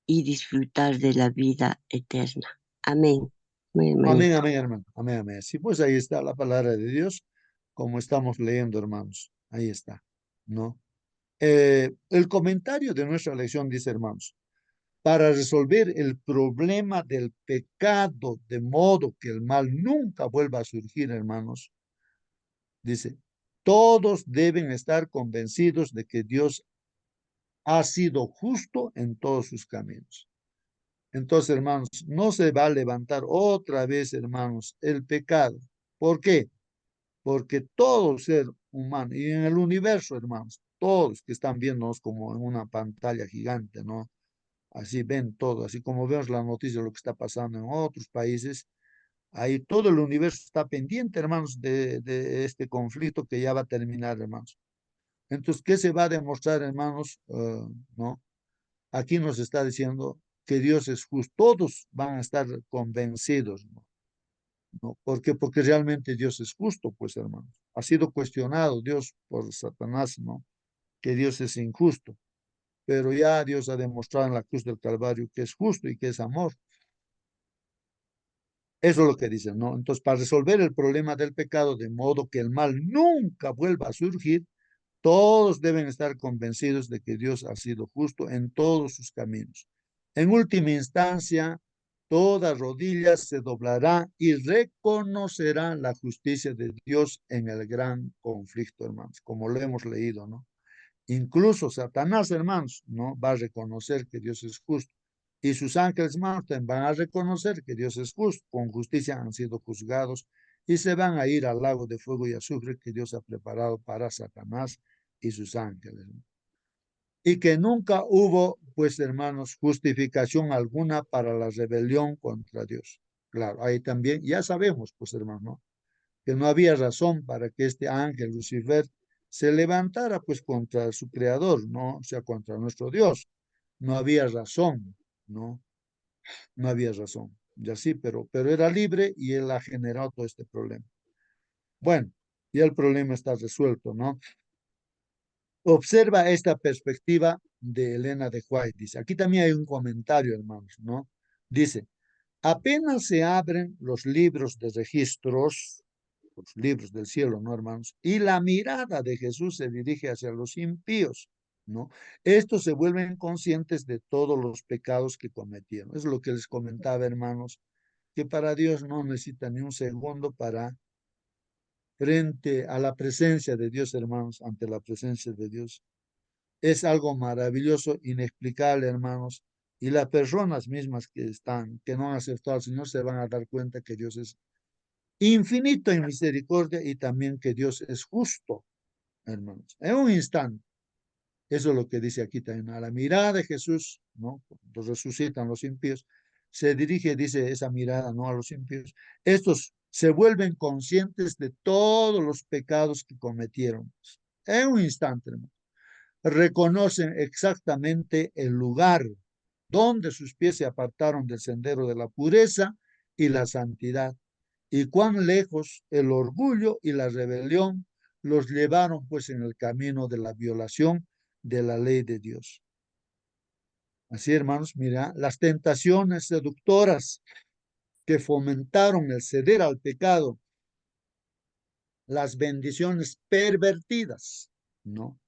y disfrutar de la vida eterna. Amén. Amén, Amén, hermanita. amén, hermano. Amén, amén. Sí, pues ahí está la palabra de Dios, como estamos leyendo, hermanos. Ahí está, ¿no? El comentario de nuestra lección dice, hermanos, para resolver el problema del pecado, de modo que el mal nunca vuelva a surgir, hermanos, dice, todos deben estar convencidos de que Dios ha sido justo en todos sus caminos. Entonces, hermanos, no se va a levantar otra vez, hermanos, el pecado. ¿Por qué? Porque todo ser humano y en el universo, hermanos, todos que están viéndonos como en una pantalla gigante, ¿no? Así ven todo, así como vemos la noticia de lo que está pasando en otros países, ahí todo el universo está pendiente, hermanos, de este conflicto que ya va a terminar, hermanos. Entonces, ¿qué se va a demostrar, hermanos? ¿No? Aquí nos está diciendo que Dios es justo. Todos van a estar convencidos, ¿no? ¿No? ¿Por qué? Porque realmente Dios es justo, pues, hermanos. Ha sido cuestionado Dios por Satanás, ¿no? Que Dios es injusto. Pero ya Dios ha demostrado en la cruz del Calvario que es justo y que es amor. Eso es lo que dicen, ¿no? Entonces, para resolver el problema del pecado, de modo que el mal nunca vuelva a surgir, todos deben estar convencidos de que Dios ha sido justo en todos sus caminos. En última instancia, toda rodilla se doblará y reconocerá la justicia de Dios en el gran conflicto, hermanos, como lo hemos leído, ¿no? Incluso Satanás, hermanos, ¿no? Va a reconocer que Dios es justo. Y sus ángeles, hermanos, también van a reconocer que Dios es justo. Con justicia han sido juzgados y se van a ir al lago de fuego y azufre que Dios ha preparado para Satanás y sus ángeles, ¿no? Y que nunca hubo, pues, hermanos, justificación alguna para la rebelión contra Dios. Claro, ahí también ya sabemos, pues, hermanos, ¿no? Que no había razón para que este ángel Lucifer se levantara pues contra su creador, ¿no? O sea, contra nuestro Dios. No había razón, ¿no? No había razón. Ya sí, pero era libre y él ha generado todo este problema. Bueno, ya el problema está resuelto, ¿no? Observa esta perspectiva de Elena de White. Dice, aquí también hay un comentario, hermanos, ¿no? Dice, apenas se abren los libros de registros, los libros del cielo, ¿no, hermanos? Y la mirada de Jesús se dirige hacia los impíos, ¿no? Estos se vuelven conscientes de todos los pecados que cometieron. Es lo que les comentaba, hermanos, que para Dios no necesita ni un segundo para, frente a la presencia de Dios, hermanos, ante la presencia de Dios. Es algo maravilloso, inexplicable, hermanos. Y las personas mismas que no han aceptado al Señor, se van a dar cuenta que Dios es infinito en misericordia y también que Dios es justo, hermanos. En un instante, eso es lo que dice aquí también, a la mirada de Jesús, ¿no? Cuando resucitan los impíos, se dirige, dice esa mirada, ¿no? A los impíos. Estos se vuelven conscientes de todos los pecados que cometieron. En un instante, hermanos. Reconocen exactamente el lugar donde sus pies se apartaron del sendero de la pureza y la santidad, y cuán lejos el orgullo y la rebelión los llevaron pues en el camino de la violación de la ley de Dios. Así, hermanos, mira, las tentaciones seductoras que fomentaron el ceder al pecado, las bendiciones pervertidas, ¿no?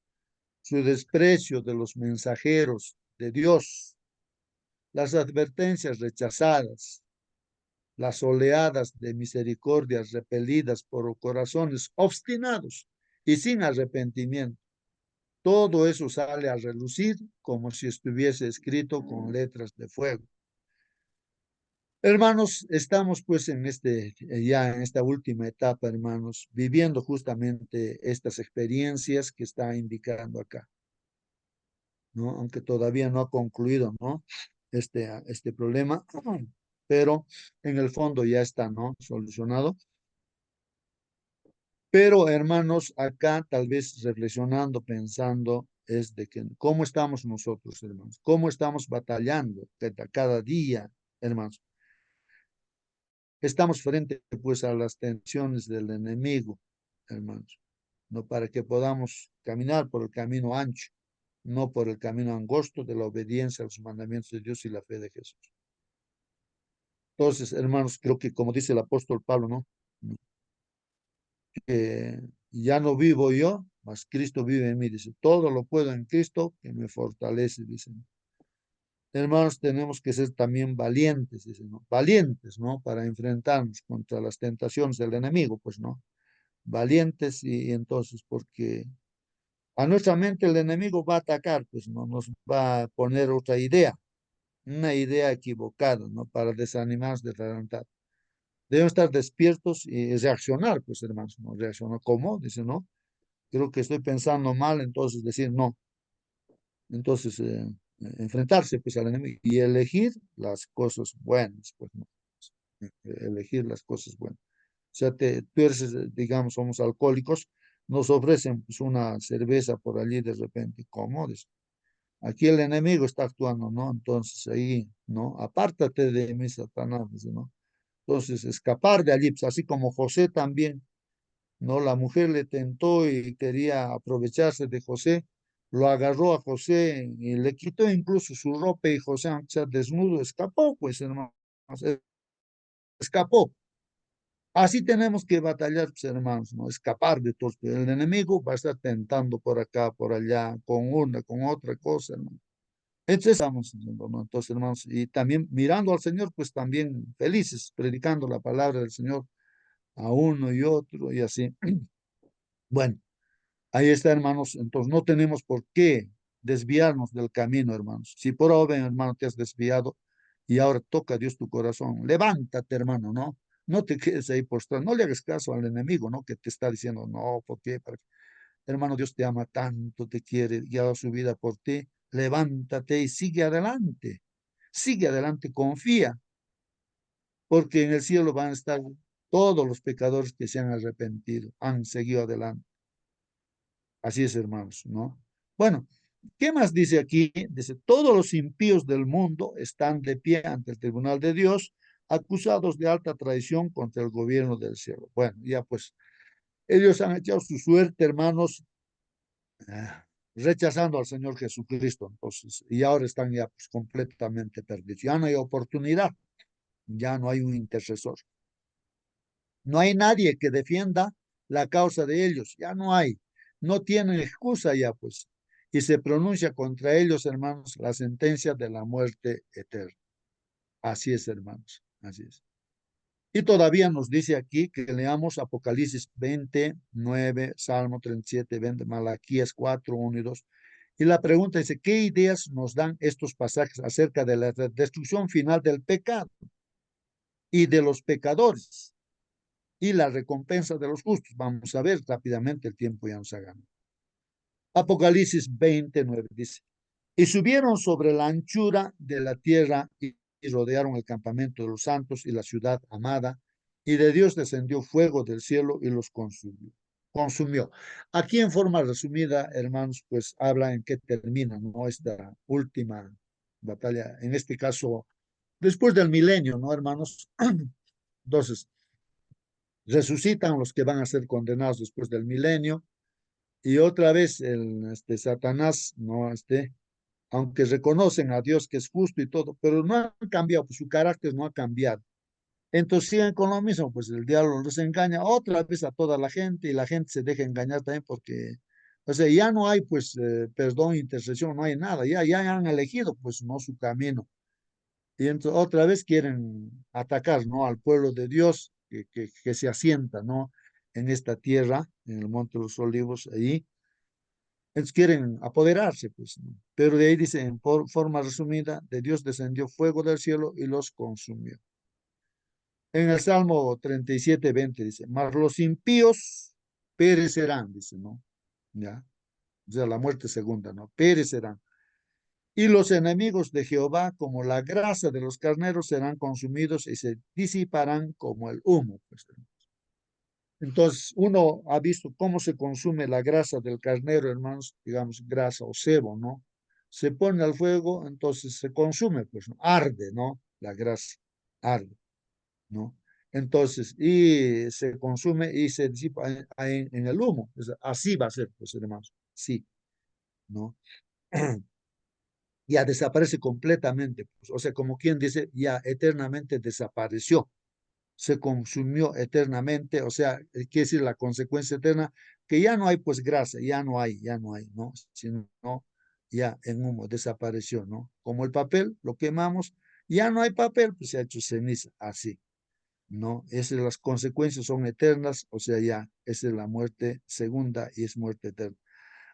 Su desprecio de los mensajeros de Dios, las advertencias rechazadas, las oleadas de misericordias repelidas por corazones obstinados y sin arrepentimiento. Todo eso sale a relucir como si estuviese escrito con letras de fuego. Hermanos, estamos pues ya en esta última etapa, hermanos, viviendo justamente estas experiencias que está indicando acá, ¿no? Aunque todavía no ha concluido, ¿no? Este problema, pero en el fondo ya está, ¿no? Solucionado. Pero, hermanos, acá tal vez reflexionando, pensando, es de que cómo estamos nosotros, hermanos, cómo estamos batallando cada día, hermanos. Estamos frente, pues, a las tensiones del enemigo, hermanos, no para que podamos caminar por el camino ancho, no por el camino angosto de la obediencia a los mandamientos de Dios y la fe de Jesús. Entonces, hermanos, creo que como dice el apóstol Pablo, ¿no? Que ya no vivo yo, mas Cristo vive en mí, dice, todo lo puedo en Cristo que me fortalece, dice. Hermanos, tenemos que ser también valientes, dice, ¿no? Valientes, ¿no? Para enfrentarnos contra las tentaciones del enemigo, pues, ¿no? Valientes y entonces, porque a nuestra mente el enemigo va a atacar, pues, ¿no? Nos va a poner otra idea, una idea equivocada, ¿no? Para desanimarnos, desalentar. Debemos estar despiertos y reaccionar, pues, hermanos, ¿no? Reaccionar, ¿cómo? Dice, ¿no? Creo que estoy pensando mal, entonces decir no. Entonces, enfrentarse pues al enemigo y elegir las cosas buenas, pues no. Elegir las cosas buenas. O sea, tú eres, digamos, somos alcohólicos, nos ofrecen pues una cerveza por allí de repente, ¿cómo? Dice, aquí el enemigo está actuando, ¿no? Entonces ahí, ¿no? Apártate de mí, Satanás, dice, ¿no? Entonces, escapar de allí, pues así como José también, ¿no? La mujer le tentó y quería aprovecharse de José, lo agarró a José y le quitó incluso su ropa y José, aunque sea desnudo, escapó, pues hermano, escapó. Así tenemos que batallar, pues, hermanos, ¿no? Escapar de todo. El enemigo va a estar tentando por acá, por allá, con una, con otra cosa, hermano. Entonces estamos, ¿no? Entonces, hermanos, y también mirando al Señor, pues también felices, predicando la palabra del Señor a uno y otro y así. Bueno, ahí está, hermanos. Entonces, no tenemos por qué desviarnos del camino, hermanos. Si por ahora, hermano, te has desviado y ahora toca a Dios tu corazón, levántate, hermano, ¿no? No te quedes ahí postrado, no le hagas caso al enemigo, ¿no? Que te está diciendo, no, ¿por qué? ¿Para qué? Hermano, Dios te ama tanto, te quiere y ha dado su vida por ti. Levántate y sigue adelante, confía, porque en el cielo van a estar todos los pecadores que se han arrepentido, han seguido adelante. Así es, hermanos, ¿no? Bueno, ¿qué más dice aquí? Dice, todos los impíos del mundo están de pie ante el tribunal de Dios, acusados de alta traición contra el gobierno del cielo. Bueno, ya pues, ellos han echado su suerte, hermanos, rechazando al Señor Jesucristo, entonces, y ahora están ya pues completamente perdidos. Ya no hay oportunidad, ya no hay un intercesor. No hay nadie que defienda la causa de ellos, ya no hay, no tienen excusa ya pues. Y se pronuncia contra ellos, hermanos, la sentencia de la muerte eterna. Así es, hermanos, así es. Y todavía nos dice aquí que leamos Apocalipsis 29, Salmo 37, 20, Malaquías 4, 1 y 2. Y la pregunta dice, ¿qué ideas nos dan estos pasajes acerca de la destrucción final del pecado y de los pecadores y la recompensa de los justos? Vamos a ver rápidamente, el tiempo ya nos ha ganado. Apocalipsis 29 dice, y subieron sobre la anchura de la tierra y rodearon el campamento de los santos y la ciudad amada, y de Dios descendió fuego del cielo y los consumió. Aquí en forma resumida, hermanos, pues habla en qué termina, ¿no? Esta última batalla, en este caso, después del milenio, ¿no, hermanos? Entonces, resucitan los que van a ser condenados después del milenio, y otra vez Satanás, ¿no? Aunque reconocen a Dios que es justo y todo, pero no han cambiado, pues su carácter no ha cambiado. Entonces siguen con lo mismo, pues el diablo los engaña otra vez a toda la gente y la gente se deja engañar también porque, o sea, ya no hay pues perdón, intercesión, no hay nada, ya han elegido pues no su camino. Y entonces otra vez quieren atacar, ¿no? Al pueblo de Dios que se asienta, ¿no? En esta tierra, en el Monte de los Olivos, ahí. Ellos quieren apoderarse, pues, ¿no? Pero de ahí dice, en forma resumida, de Dios descendió fuego del cielo y los consumió. En el Salmo 37, 20 dice, mas los impíos perecerán, dice, ¿no? Ya, o sea, la muerte segunda, ¿no? Perecerán. Y los enemigos de Jehová, como la grasa de los carneros, serán consumidos y se disiparán como el humo, pues. Entonces, uno ha visto cómo se consume la grasa del carnero, hermanos, digamos, grasa o cebo, ¿no? Se pone al fuego, entonces se consume, pues, ¿no? Arde, ¿no? La grasa, arde, ¿no? Entonces, y se consume y se disipa en el humo. Así va a ser, pues, hermanos, sí, ¿no? Ya desaparece completamente, pues, o sea, como quien dice, ya eternamente desapareció, se consumió eternamente, o sea, quiere decir la consecuencia eterna, que ya no hay pues grasa, ya no hay, ¿no? Sino ya en humo desapareció, ¿no? Como el papel, lo quemamos, ya no hay papel, pues se ha hecho ceniza, así, ¿no? Esas las consecuencias son eternas, o sea, ya, esa es la muerte segunda y es muerte eterna.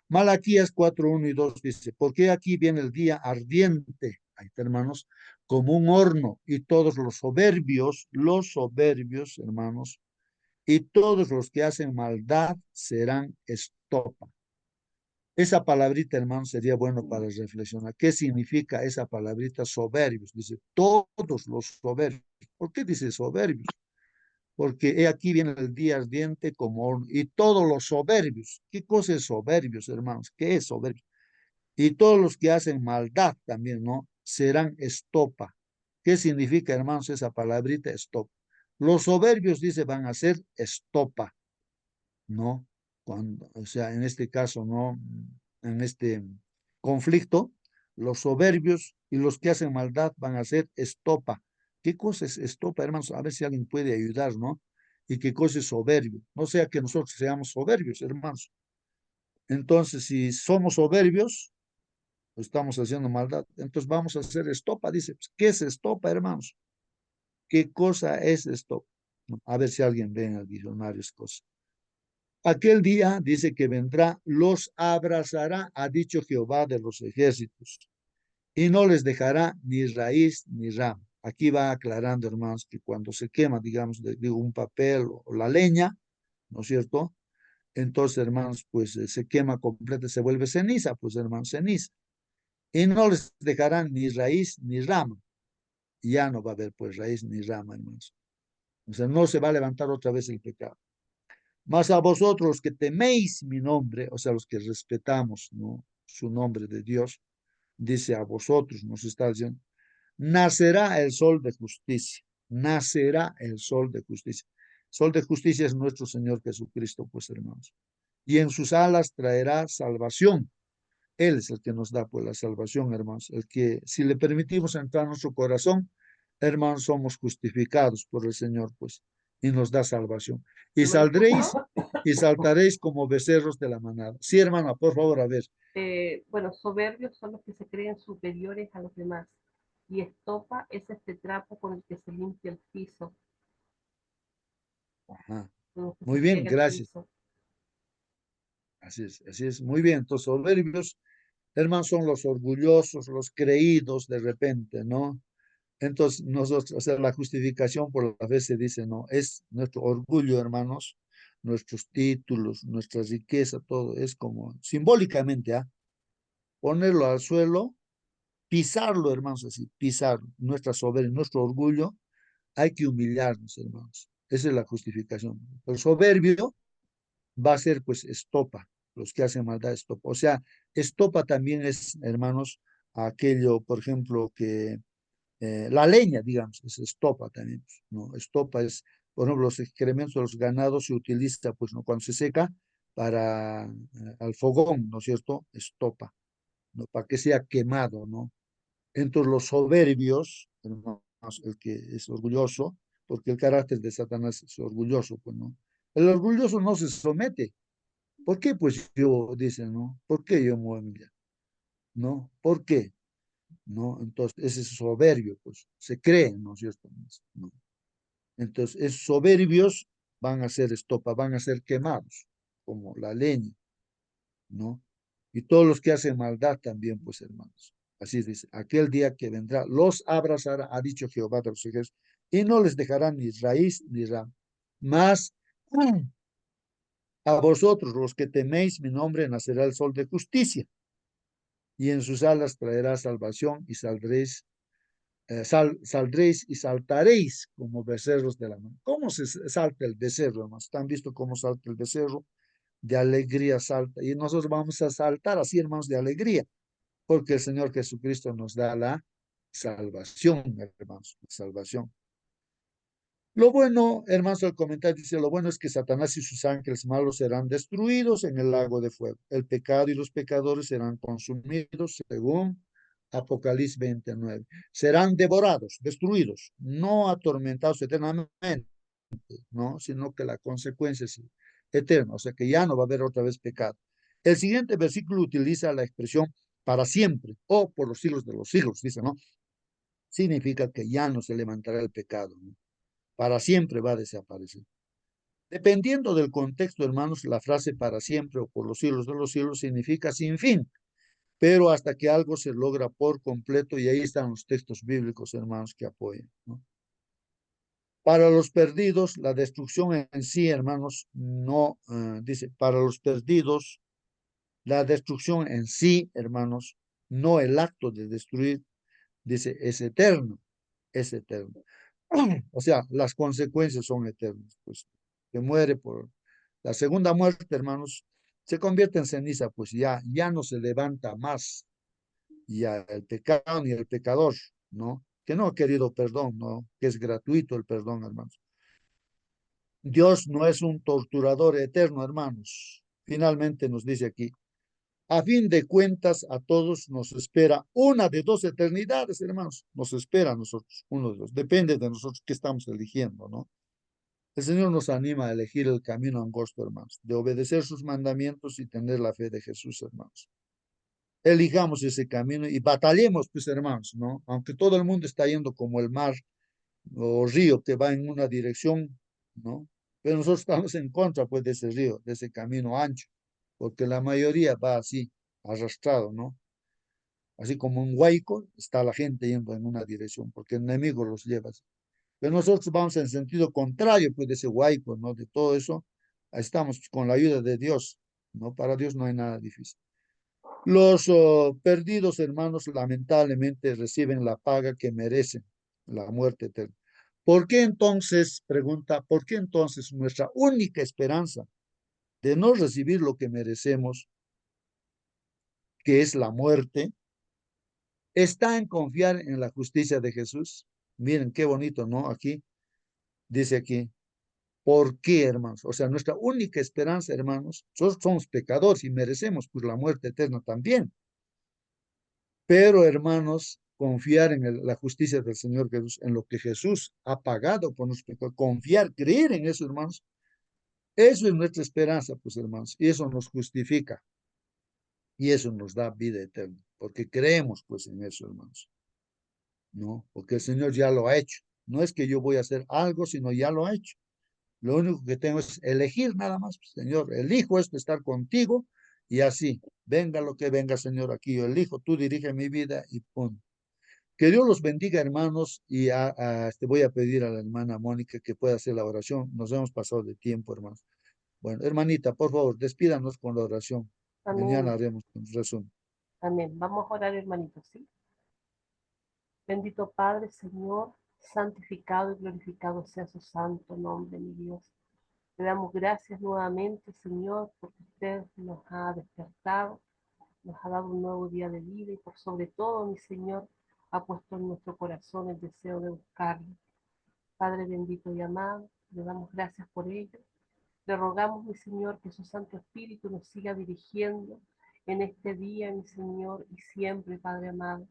Malaquías 4, 1 y 2 dice, porque aquí viene el día ardiente, ahí está, hermanos, como un horno, y todos los soberbios, hermanos, y todos los que hacen maldad serán estopa. Esa palabrita, hermanos, sería bueno para reflexionar. ¿Qué significa esa palabrita soberbios? Dice, todos los soberbios. ¿Por qué dice soberbios? Porque aquí viene el día ardiente como horno, y todos los soberbios. ¿Qué cosa es soberbios, hermanos? ¿Qué es soberbio? Y todos los que hacen maldad también, ¿no? Serán estopa. ¿Qué significa, hermanos, esa palabrita estopa? Los soberbios, dice, van a ser estopa, ¿no? Cuando, o sea, en este caso, ¿no? En este conflicto, los soberbios y los que hacen maldad van a ser estopa. ¿Qué cosa es estopa, hermanos? A ver si alguien puede ayudar, ¿no? Y qué cosa es soberbio. No sea que nosotros seamos soberbios, hermanos. Entonces, si somos soberbios, estamos haciendo maldad, entonces vamos a hacer estopa, dice. Pues, ¿qué es estopa, hermanos? ¿Qué cosa es estopa? No, a ver si alguien ve en el diccionario es cosa. Aquel día dice que vendrá, los abrazará, ha dicho Jehová de los ejércitos, y no les dejará ni raíz ni rama. Aquí va aclarando, hermanos, que cuando se quema, digamos, digo, un papel o la leña, ¿no es cierto? Entonces, hermanos, pues se quema completa, se vuelve ceniza, pues, hermanos, ceniza. Y no les dejarán ni raíz ni rama. Ya no va a haber, pues, raíz ni rama, hermanos. O sea, no se va a levantar otra vez el pecado. Mas a vosotros que teméis mi nombre, o sea, los que respetamos, ¿no?, su nombre de Dios, dice a vosotros, nos está diciendo, nacerá el sol de justicia, nacerá el sol de justicia. Sol de justicia es nuestro Señor Jesucristo, pues, hermanos. Y en sus alas traerá salvación. Él es el que nos da, pues, la salvación, hermanos. El que, si le permitimos entrar a nuestro corazón, hermanos, somos justificados por el Señor, pues, y nos da salvación. Y ¿No me saldréis escuchó? y saltaréis como becerros de la manada. Sí, hermana, por favor, a ver. Bueno, soberbios son los que se creen superiores a los demás. Y estopa es este trapo con el que se limpia el piso, Ajá. con el que se Muy bien, friega el gracias. piso. Así es, así es. Muy bien. Entonces, soberbios, hermanos, son los orgullosos, los creídos de repente, ¿no? Entonces, nosotros, o sea, la justificación por la fe se dice, no, es nuestro orgullo, hermanos, nuestros títulos, nuestra riqueza, todo, es como simbólicamente, ¿ah? Ponerlo al suelo, pisarlo, hermanos, así, pisarlo, nuestra soberbia, nuestro orgullo, hay que humillarnos, hermanos. Esa es la justificación. El soberbio va a ser, pues, estopa, los que hacen maldad, estopa. O sea, estopa también es, hermanos, aquello, por ejemplo, que la leña, digamos, es estopa también, pues, ¿no? Estopa es, por ejemplo, los excrementos de los ganados se utiliza, pues, ¿no?, cuando se seca para al fogón, ¿no es cierto? Estopa, ¿no? Para que sea quemado, ¿no? Entonces los soberbios, hermanos, el que es orgulloso, porque el carácter de Satanás es orgulloso, pues, ¿no? El orgulloso no se somete. ¿Por qué? Pues yo, dicen, ¿no? ¿Por qué yo me voy a humillar? ¿No? ¿Por qué? ¿No? Entonces, ese es soberbio, pues, se creen, ¿no es cierto? ¿No? Entonces, esos soberbios van a ser estopa, van a ser quemados, como la leña, ¿no? Y todos los que hacen maldad también, pues, hermanos. Así dice, aquel día que vendrá, los abrazará, ha dicho Jehová de los ejércitos, y no les dejará ni raíz ni rama. Mas a vosotros, los que teméis mi nombre, nacerá el sol de justicia, y en sus alas traerá salvación, y saldréis y saltaréis como becerros de la mano. ¿Cómo se salta el becerro, hermanos? ¿Han visto cómo salta el becerro? De alegría salta. Y nosotros vamos a saltar así, hermanos, de alegría, porque el Señor Jesucristo nos da la salvación, hermanos, la salvación. Lo bueno, hermanos, el comentario dice, lo bueno es que Satanás y sus ángeles malos serán destruidos en el lago de fuego. El pecado y los pecadores serán consumidos, según Apocalipsis 29. Serán devorados, destruidos, no atormentados eternamente, ¿no? Sino que la consecuencia es eterna, o sea que ya no va a haber otra vez pecado. El siguiente versículo utiliza la expresión para siempre o por los siglos de los siglos, dice, ¿no? Significa que ya no se levantará el pecado, ¿no? Para siempre va a desaparecer. Dependiendo del contexto, hermanos, la frase para siempre o por los siglos de los siglos significa sin fin, pero hasta que algo se logra por completo, y ahí están los textos bíblicos, hermanos, que apoyan, ¿no? Para los perdidos, la destrucción en sí, hermanos, no, dice, para los perdidos, la destrucción en sí, hermanos, no el acto de destruir, dice, es eterno, es eterno. O sea, las consecuencias son eternas, pues, que muere por la segunda muerte, hermanos, se convierte en ceniza, pues ya no se levanta más, ya el pecado ni el pecador, ¿no? Que no ha querido perdón, ¿no? Que es gratuito el perdón, hermanos. Dios no es un torturador eterno, hermanos. Finalmente nos dice aquí, a fin de cuentas, a todos nos espera una de dos eternidades, hermanos. Nos espera a nosotros, uno de dos. Depende de nosotros qué estamos eligiendo, ¿no? El Señor nos anima a elegir el camino angosto, hermanos, de obedecer sus mandamientos y tener la fe de Jesús, hermanos. elijamos ese camino y batallemos, pues hermanos, ¿no? Aunque todo el mundo está yendo como el mar o río que va en una dirección, ¿no? Pero nosotros estamos en contra, pues, de ese río, de ese camino ancho, porque la mayoría va así, arrastrado, ¿no? Así como un huaico, está la gente yendo en una dirección, porque el enemigo los lleva así. Pero nosotros vamos en sentido contrario, pues, de ese huaico, ¿no? De todo eso, ahí estamos con la ayuda de Dios, ¿no? Para Dios no hay nada difícil. Los perdidos hermanos lamentablemente reciben la paga que merecen, la muerte eterna. ¿Por qué entonces, pregunta, por qué entonces nuestra única esperanza de no recibir lo que merecemos, que es la muerte, está en confiar en la justicia de Jesús? Miren qué bonito, ¿no? Aquí, dice aquí, ¿por qué, hermanos? O sea, nuestra única esperanza, hermanos, nosotros somos pecadores y merecemos pues la muerte eterna también. Pero, hermanos, confiar en la justicia del Señor Jesús, en lo que Jesús ha pagado por nuestros pecados, confiar, creer en eso, hermanos, eso es nuestra esperanza, pues, hermanos, y eso nos justifica, y eso nos da vida eterna, porque creemos, pues, en eso, hermanos, ¿no? Porque el Señor ya lo ha hecho. No es que yo voy a hacer algo, sino ya lo ha hecho. Lo único que tengo es elegir nada más, pues, Señor, elijo esto, estar contigo, y así, venga lo que venga, Señor, aquí yo elijo, tú dirige mi vida y punto. Que Dios los bendiga, hermanos, y voy a pedir a la hermana Mónica que pueda hacer la oración. Nos hemos pasado de tiempo, hermanos. Bueno, hermanita, por favor, despídanos con la oración. Mañana Amén. haremos un resumen. Amén. Vamos a orar, hermanitos, ¿sí? Bendito Padre, Señor, santificado y glorificado sea su santo nombre, mi Dios. Le damos gracias nuevamente, Señor, porque usted nos ha despertado, nos ha dado un nuevo día de vida y por sobre todo, mi Señor, ha puesto en nuestro corazón el deseo de buscarle. Padre bendito y amado, le damos gracias por ello. Le rogamos, mi Señor, que su Santo Espíritu nos siga dirigiendo en este día, mi Señor, y siempre, Padre amado.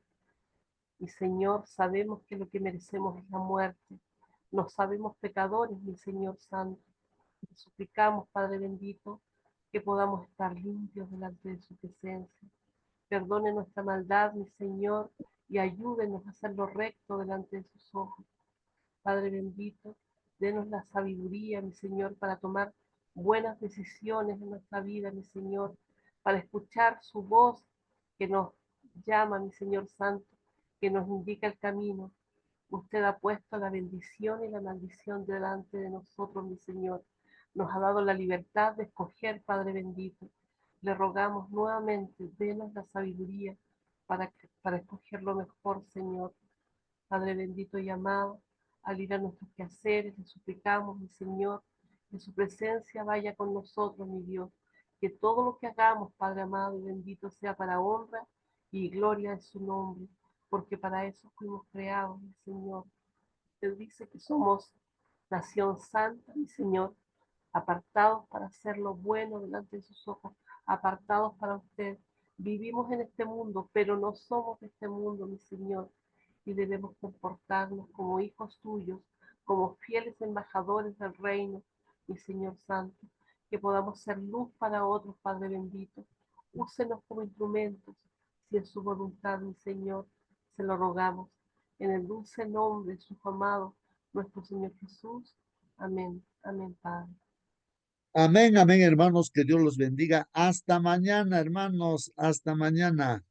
Mi Señor, sabemos que lo que merecemos es la muerte. No sabemos pecadores, mi Señor Santo. Te suplicamos, Padre bendito, que podamos estar limpios delante de su presencia. Perdone nuestra maldad, mi Señor, y ayúdenos a hacer lo recto delante de sus ojos. Padre bendito, denos la sabiduría, mi Señor, para tomar buenas decisiones en nuestra vida, mi Señor, para escuchar su voz que nos llama, mi Señor Santo, que nos indica el camino. Usted ha puesto la bendición y la maldición delante de nosotros, mi Señor. Nos ha dado la libertad de escoger, Padre bendito. Le rogamos nuevamente, denos la sabiduría para escoger lo mejor, Señor. Padre bendito y amado, al ir a nuestros quehaceres, le suplicamos, mi Señor, que su presencia vaya con nosotros, mi Dios. Que todo lo que hagamos, Padre amado y bendito, sea para honra y gloria de su nombre, porque para eso fuimos creados, mi Señor. Usted dice que somos nación santa, mi Señor, apartados para hacer lo bueno delante de sus ojos, apartados para usted. Vivimos en este mundo, pero no somos de este mundo, mi Señor, y debemos comportarnos como hijos tuyos, como fieles embajadores del reino, mi Señor Santo, que podamos ser luz para otros, Padre bendito. Úsenos como instrumentos, si es su voluntad, mi Señor, se lo rogamos, en el dulce nombre de su amado, nuestro Señor Jesús. Amén, amén, Padre. Amén, amén, hermanos. Que Dios los bendiga. Hasta mañana, hermanos. Hasta mañana.